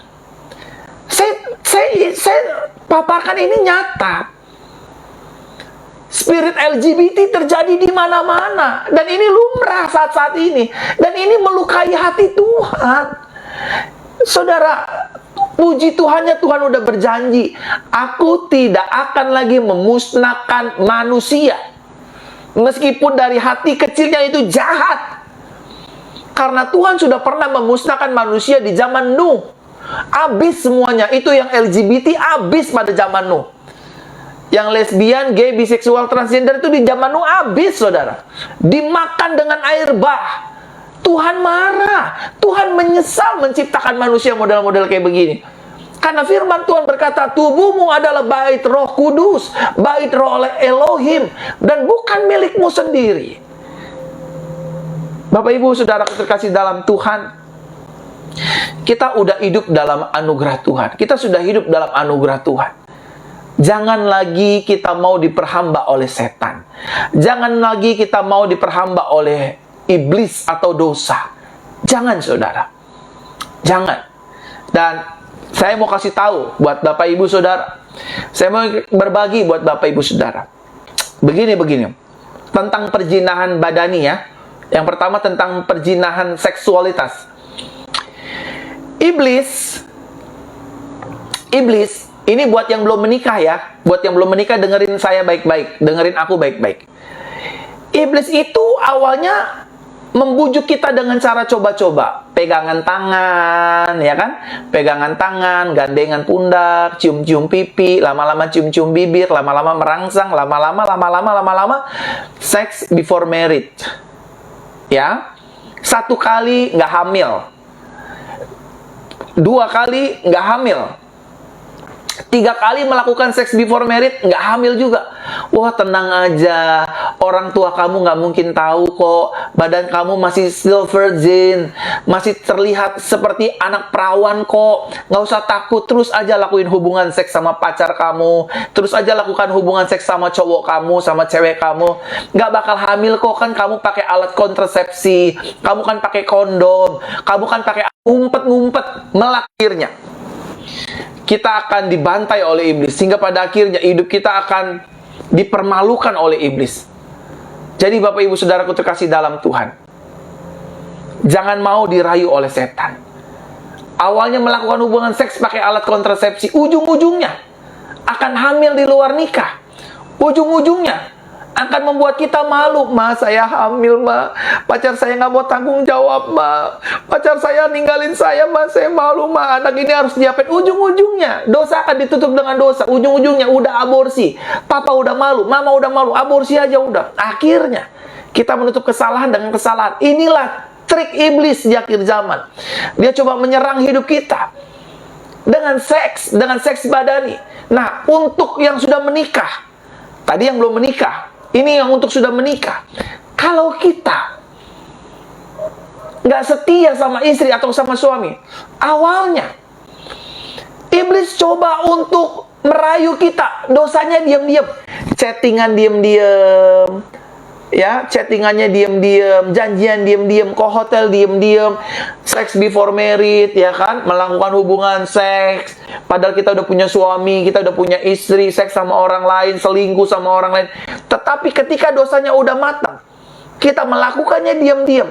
Saya paparkan ini nyata. Spirit LGBT terjadi di mana-mana, dan ini lumrah saat-saat ini, dan ini melukai hati Tuhan. Saudara, puji Tuhannya, Tuhan udah berjanji, aku tidak akan lagi memusnahkan manusia, meskipun dari hati kecilnya itu jahat. Karena Tuhan sudah pernah memusnahkan manusia di zaman Nuh. Habis semuanya. Itu yang LGBT habis pada zaman Nuh. Yang lesbian, gay, biseksual, transgender itu di zaman Nuh habis, saudara. Dimakan dengan air bah. Tuhan marah. Tuhan menyesal menciptakan manusia model-model kayak begini. Karena firman Tuhan berkata, tubuhmu adalah bait Roh Kudus, bait Roh oleh Elohim, dan bukan milikmu sendiri. Bapak Ibu Saudara terkasih dalam Tuhan, kita udah hidup dalam anugerah Tuhan. Kita sudah hidup dalam anugerah Tuhan. Jangan lagi kita mau diperhamba oleh setan. Jangan lagi kita mau diperhamba oleh iblis atau dosa. Jangan, saudara. Jangan. Dan saya mau kasih tahu buat Bapak Ibu Saudara. Saya mau berbagi buat Bapak Ibu Saudara. Begini. Tentang perzinahan badani ya. Yang pertama tentang perzinahan seksualitas. Iblis, ini buat yang belum menikah ya. Buat yang belum menikah, dengerin saya baik-baik. Dengerin aku baik-baik. Iblis itu awalnya membujuk kita dengan cara coba-coba. Pegangan tangan, ya kan? Pegangan tangan, gandengan pundak, cium-cium pipi, lama-lama cium-cium bibir, lama-lama merangsang, lama-lama sex before marriage. Ya, 1 kali nggak hamil, 2 kali nggak hamil, 3 kali melakukan seks before marriage, nggak hamil juga. Wah, tenang aja, orang tua kamu nggak mungkin tahu kok, badan kamu masih still virgin, masih terlihat seperti anak perawan kok, nggak usah takut, terus aja lakuin hubungan seks sama pacar kamu, terus aja lakukan hubungan seks sama cowok kamu, sama cewek kamu, nggak bakal hamil kok, kan kamu pakai alat kontrasepsi, kamu kan pakai kondom, kamu kan pakai ngumpet-ngumpet. Melakirnya kita akan dibantai oleh iblis, sehingga pada akhirnya hidup kita akan dipermalukan oleh iblis. Jadi Bapak Ibu Saudaraku terkasih dalam Tuhan, jangan mau dirayu oleh setan. Awalnya melakukan hubungan seks pakai alat kontrasepsi, ujung-ujungnya akan hamil di luar nikah. Ujung-ujungnya akan membuat kita malu. Ma, saya hamil, ma. Pacar saya nggak mau tanggung jawab, ma. Pacar saya ninggalin saya, ma. Saya malu, ma. Anak ini harus diapain. Ujung-ujungnya dosa akan ditutup dengan dosa. Ujung-ujungnya udah aborsi. Papa udah malu, mama udah malu, aborsi aja udah. Akhirnya kita menutup kesalahan dengan kesalahan. Inilah trik iblis di akhir zaman. Dia coba menyerang hidup kita dengan seks badani. Nah, untuk yang sudah menikah, tadi yang belum menikah, ini yang untuk sudah menikah. Kalau kita nggak setia sama istri atau sama suami, awalnya iblis coba untuk merayu kita. Dosanya diam-diam, chattingan diam-diam, ya, chattingannya diam-diam, janjian diam-diam, ke hotel diam-diam, sex before marriage, ya kan, melakukan hubungan seks padahal kita udah punya suami, kita udah punya istri, seks sama orang lain, selingkuh sama orang lain. Tetapi ketika dosanya udah matang, kita melakukannya diam-diam.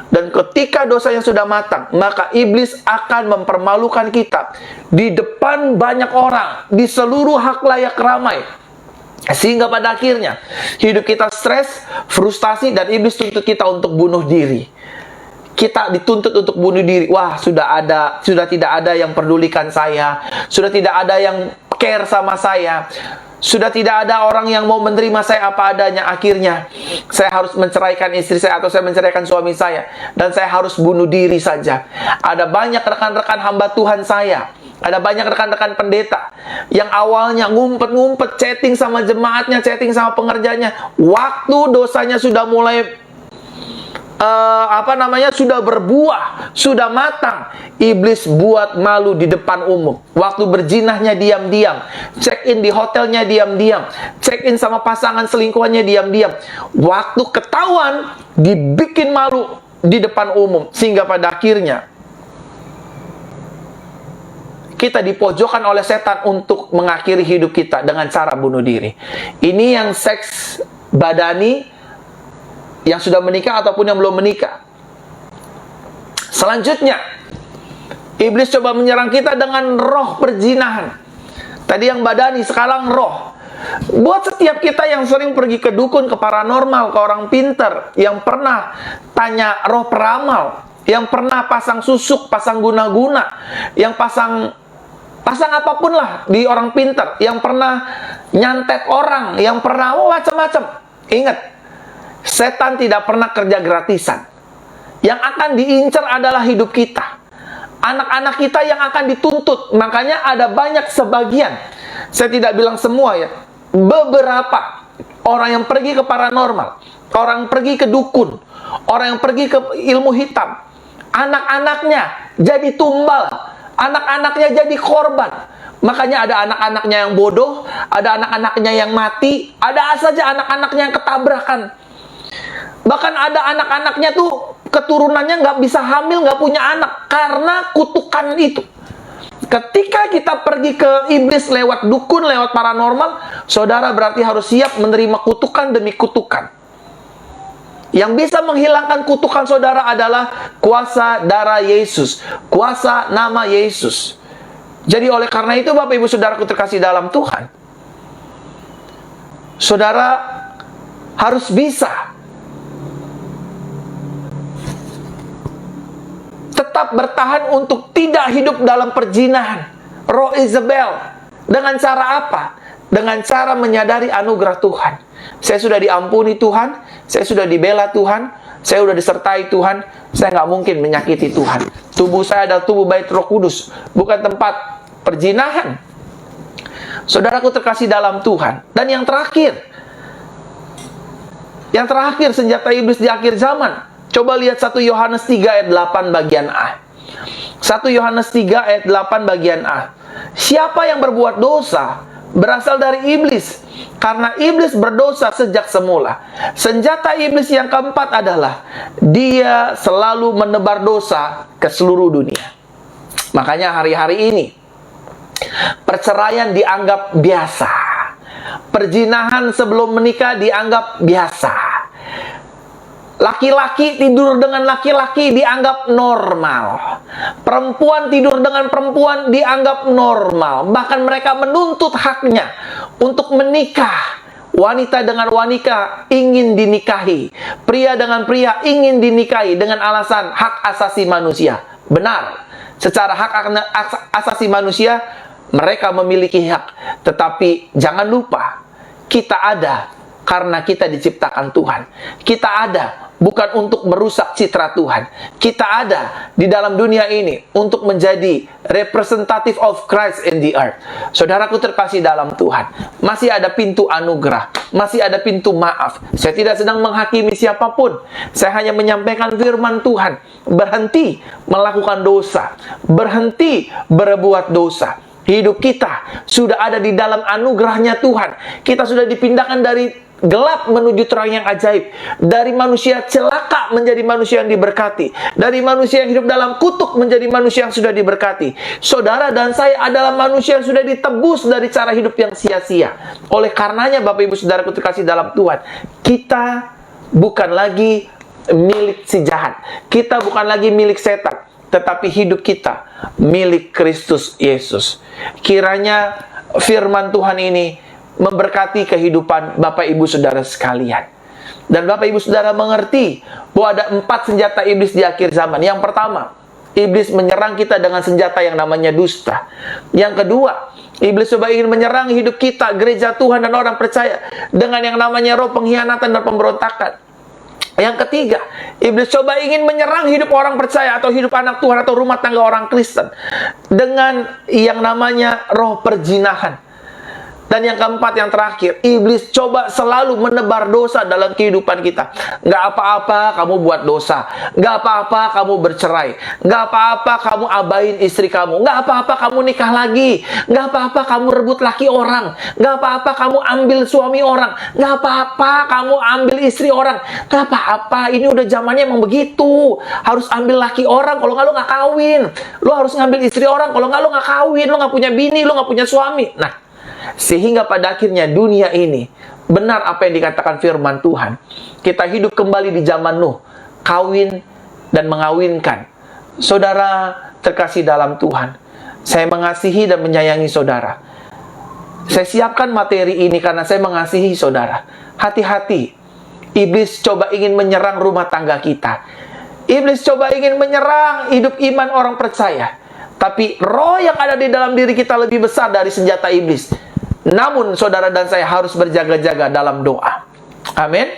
Dan ketika dosanya sudah matang, maka iblis akan mempermalukan kita di depan banyak orang, di seluruh halayak ramai. Sehingga pada akhirnya hidup kita stres, frustasi, dan iblis tuntut kita untuk bunuh diri. Kita dituntut untuk bunuh diri. Wah, sudah tidak ada yang pedulikan saya, sudah tidak ada yang care sama saya, sudah tidak ada orang yang mau menerima saya apa adanya. Akhirnya saya harus menceraikan istri saya, atau saya menceraikan suami saya, dan saya harus bunuh diri saja. Ada banyak rekan-rekan hamba Tuhan saya, ada banyak rekan-rekan pendeta yang awalnya ngumpet-ngumpet, chatting sama jemaatnya, chatting sama pengerjanya. Waktu dosanya sudah mulai sudah berbuah, sudah matang, iblis buat malu di depan umum. Waktu berjinahnya diam-diam, check in di hotelnya diam-diam, check in sama pasangan selingkuhannya diam-diam. Waktu ketahuan, dibikin malu di depan umum, sehingga pada akhirnya kita dipojokkan oleh setan untuk mengakhiri hidup kita dengan cara bunuh diri. Ini yang seks badani, yang sudah menikah ataupun yang belum menikah. Selanjutnya, iblis coba menyerang kita dengan roh perzinahan. Tadi yang badani, sekarang roh. Buat setiap kita yang sering pergi ke dukun, ke paranormal, ke orang pintar, yang pernah tanya roh peramal, yang pernah pasang susuk, pasang guna-guna, yang pasang apapun lah di orang pintar, yang pernah nyantet orang, yang pernah macam-macam. Ingat, setan tidak pernah kerja gratisan. Yang akan diincar adalah hidup kita, anak-anak kita yang akan dituntut. Makanya ada banyak sebagian, saya tidak bilang semua ya, beberapa orang yang pergi ke paranormal, orang pergi ke dukun, orang yang pergi ke ilmu hitam, anak-anaknya jadi tumbal, anak-anaknya jadi korban. Makanya ada anak-anaknya yang bodoh, ada anak-anaknya yang mati, ada saja anak-anaknya yang ketabrakan. Bahkan ada anak-anaknya tuh keturunannya nggak bisa hamil, nggak punya anak karena kutukan itu. Ketika kita pergi ke iblis lewat dukun, lewat paranormal, saudara berarti harus siap menerima kutukan demi kutukan. Yang bisa menghilangkan kutukan saudara adalah kuasa darah Yesus, kuasa nama Yesus. Jadi oleh karena itu, Bapak Ibu Saudaraku terkasih dalam Tuhan, saudara harus bisa tetap bertahan untuk tidak hidup dalam perzinahan, roh Isabel. Dengan cara apa? Dengan cara menyadari anugerah Tuhan. Saya sudah diampuni Tuhan, saya sudah dibela Tuhan, saya sudah disertai Tuhan, saya nggak mungkin menyakiti Tuhan. Tubuh saya adalah tubuh bait Roh Kudus, bukan tempat perzinahan. Saudaraku terkasih dalam Tuhan. Dan yang terakhir senjata iblis di akhir zaman. Coba lihat 1 Yohanes 3 ayat 8 bagian A. 1 Yohanes 3 ayat 8 bagian A. Siapa yang berbuat dosa berasal dari iblis, karena iblis berdosa sejak semula. Senjata iblis yang keempat adalah dia selalu menebar dosa ke seluruh dunia. Makanya hari-hari ini perceraian dianggap biasa, perzinahan sebelum menikah dianggap biasa, laki-laki tidur dengan laki-laki dianggap normal, perempuan tidur dengan perempuan dianggap normal. Bahkan mereka menuntut haknya untuk menikah. Wanita dengan wanita ingin dinikahi, pria dengan pria ingin dinikahi dengan alasan hak asasi manusia. Benar, secara hak asasi manusia mereka memiliki hak. Tetapi jangan lupa, kita ada karena kita diciptakan Tuhan. Kita ada bukan untuk merusak citra Tuhan. Kita ada di dalam dunia ini untuk menjadi representative of Christ in the earth. Saudaraku terkasih dalam Tuhan, masih ada pintu anugerah, masih ada pintu maaf. Saya tidak sedang menghakimi siapapun. Saya hanya menyampaikan firman Tuhan. Berhenti melakukan dosa, berhenti berbuat dosa. Hidup kita sudah ada di dalam anugerahnya Tuhan. Kita sudah dipindahkan dari gelap menuju terang yang ajaib. Dari manusia celaka menjadi manusia yang diberkati. Dari manusia yang hidup dalam kutuk menjadi manusia yang sudah diberkati. Saudara dan saya adalah manusia yang sudah ditebus dari cara hidup yang sia-sia. Oleh karenanya Bapak Ibu Saudaraku terkasih dalam Tuhan, kita bukan lagi milik si jahat. Kita bukan lagi milik setan, tetapi hidup kita milik Kristus Yesus. Kiranya firman Tuhan ini memberkati kehidupan Bapak Ibu Saudara sekalian. Dan Bapak Ibu Saudara mengerti bahwa ada 4 senjata iblis di akhir zaman. Yang pertama, iblis menyerang kita dengan senjata yang namanya dusta. Yang kedua, iblis coba ingin menyerang hidup kita, gereja Tuhan dan orang percaya, dengan yang namanya roh pengkhianatan dan pemberontakan. Yang ketiga, iblis coba ingin menyerang hidup orang percaya atau hidup anak Tuhan atau rumah tangga orang Kristen dengan yang namanya roh perzinahan. Dan yang keempat, yang terakhir, iblis coba selalu menebar dosa dalam kehidupan kita. Nggak apa-apa kamu buat dosa. Nggak apa-apa kamu bercerai. Nggak apa-apa kamu abain istri kamu. Nggak apa-apa kamu nikah lagi. Nggak apa-apa kamu rebut laki orang. Nggak apa-apa kamu ambil suami orang. Nggak apa-apa kamu ambil istri orang. Nggak apa-apa, ini udah zamannya emang begitu. Harus ambil laki orang, kalau nggak lo nggak kawin. Lo harus ngambil istri orang, kalau nggak lo nggak kawin. Lo nggak punya bini, lo nggak punya suami. Nah, sehingga pada akhirnya dunia ini, benar apa yang dikatakan firman Tuhan, kita hidup kembali di zaman Nuh, kawin dan mengawinkan. Saudara terkasih dalam Tuhan, saya mengasihi dan menyayangi saudara. Saya siapkan materi ini karena saya mengasihi saudara. Hati-hati, iblis coba ingin menyerang rumah tangga kita. Iblis coba ingin menyerang hidup iman orang percaya. Tapi roh yang ada di dalam diri kita lebih besar dari senjata iblis. Namun saudara dan saya harus berjaga-jaga dalam doa. Amin.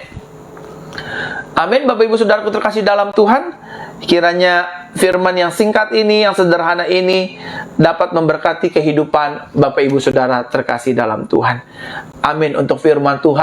Amin. Bapak Ibu Saudaraku terkasih dalam Tuhan, kiranya firman yang singkat ini, yang sederhana ini dapat memberkati kehidupan Bapak Ibu Saudara terkasih dalam Tuhan. Amin. Untuk firman Tuhan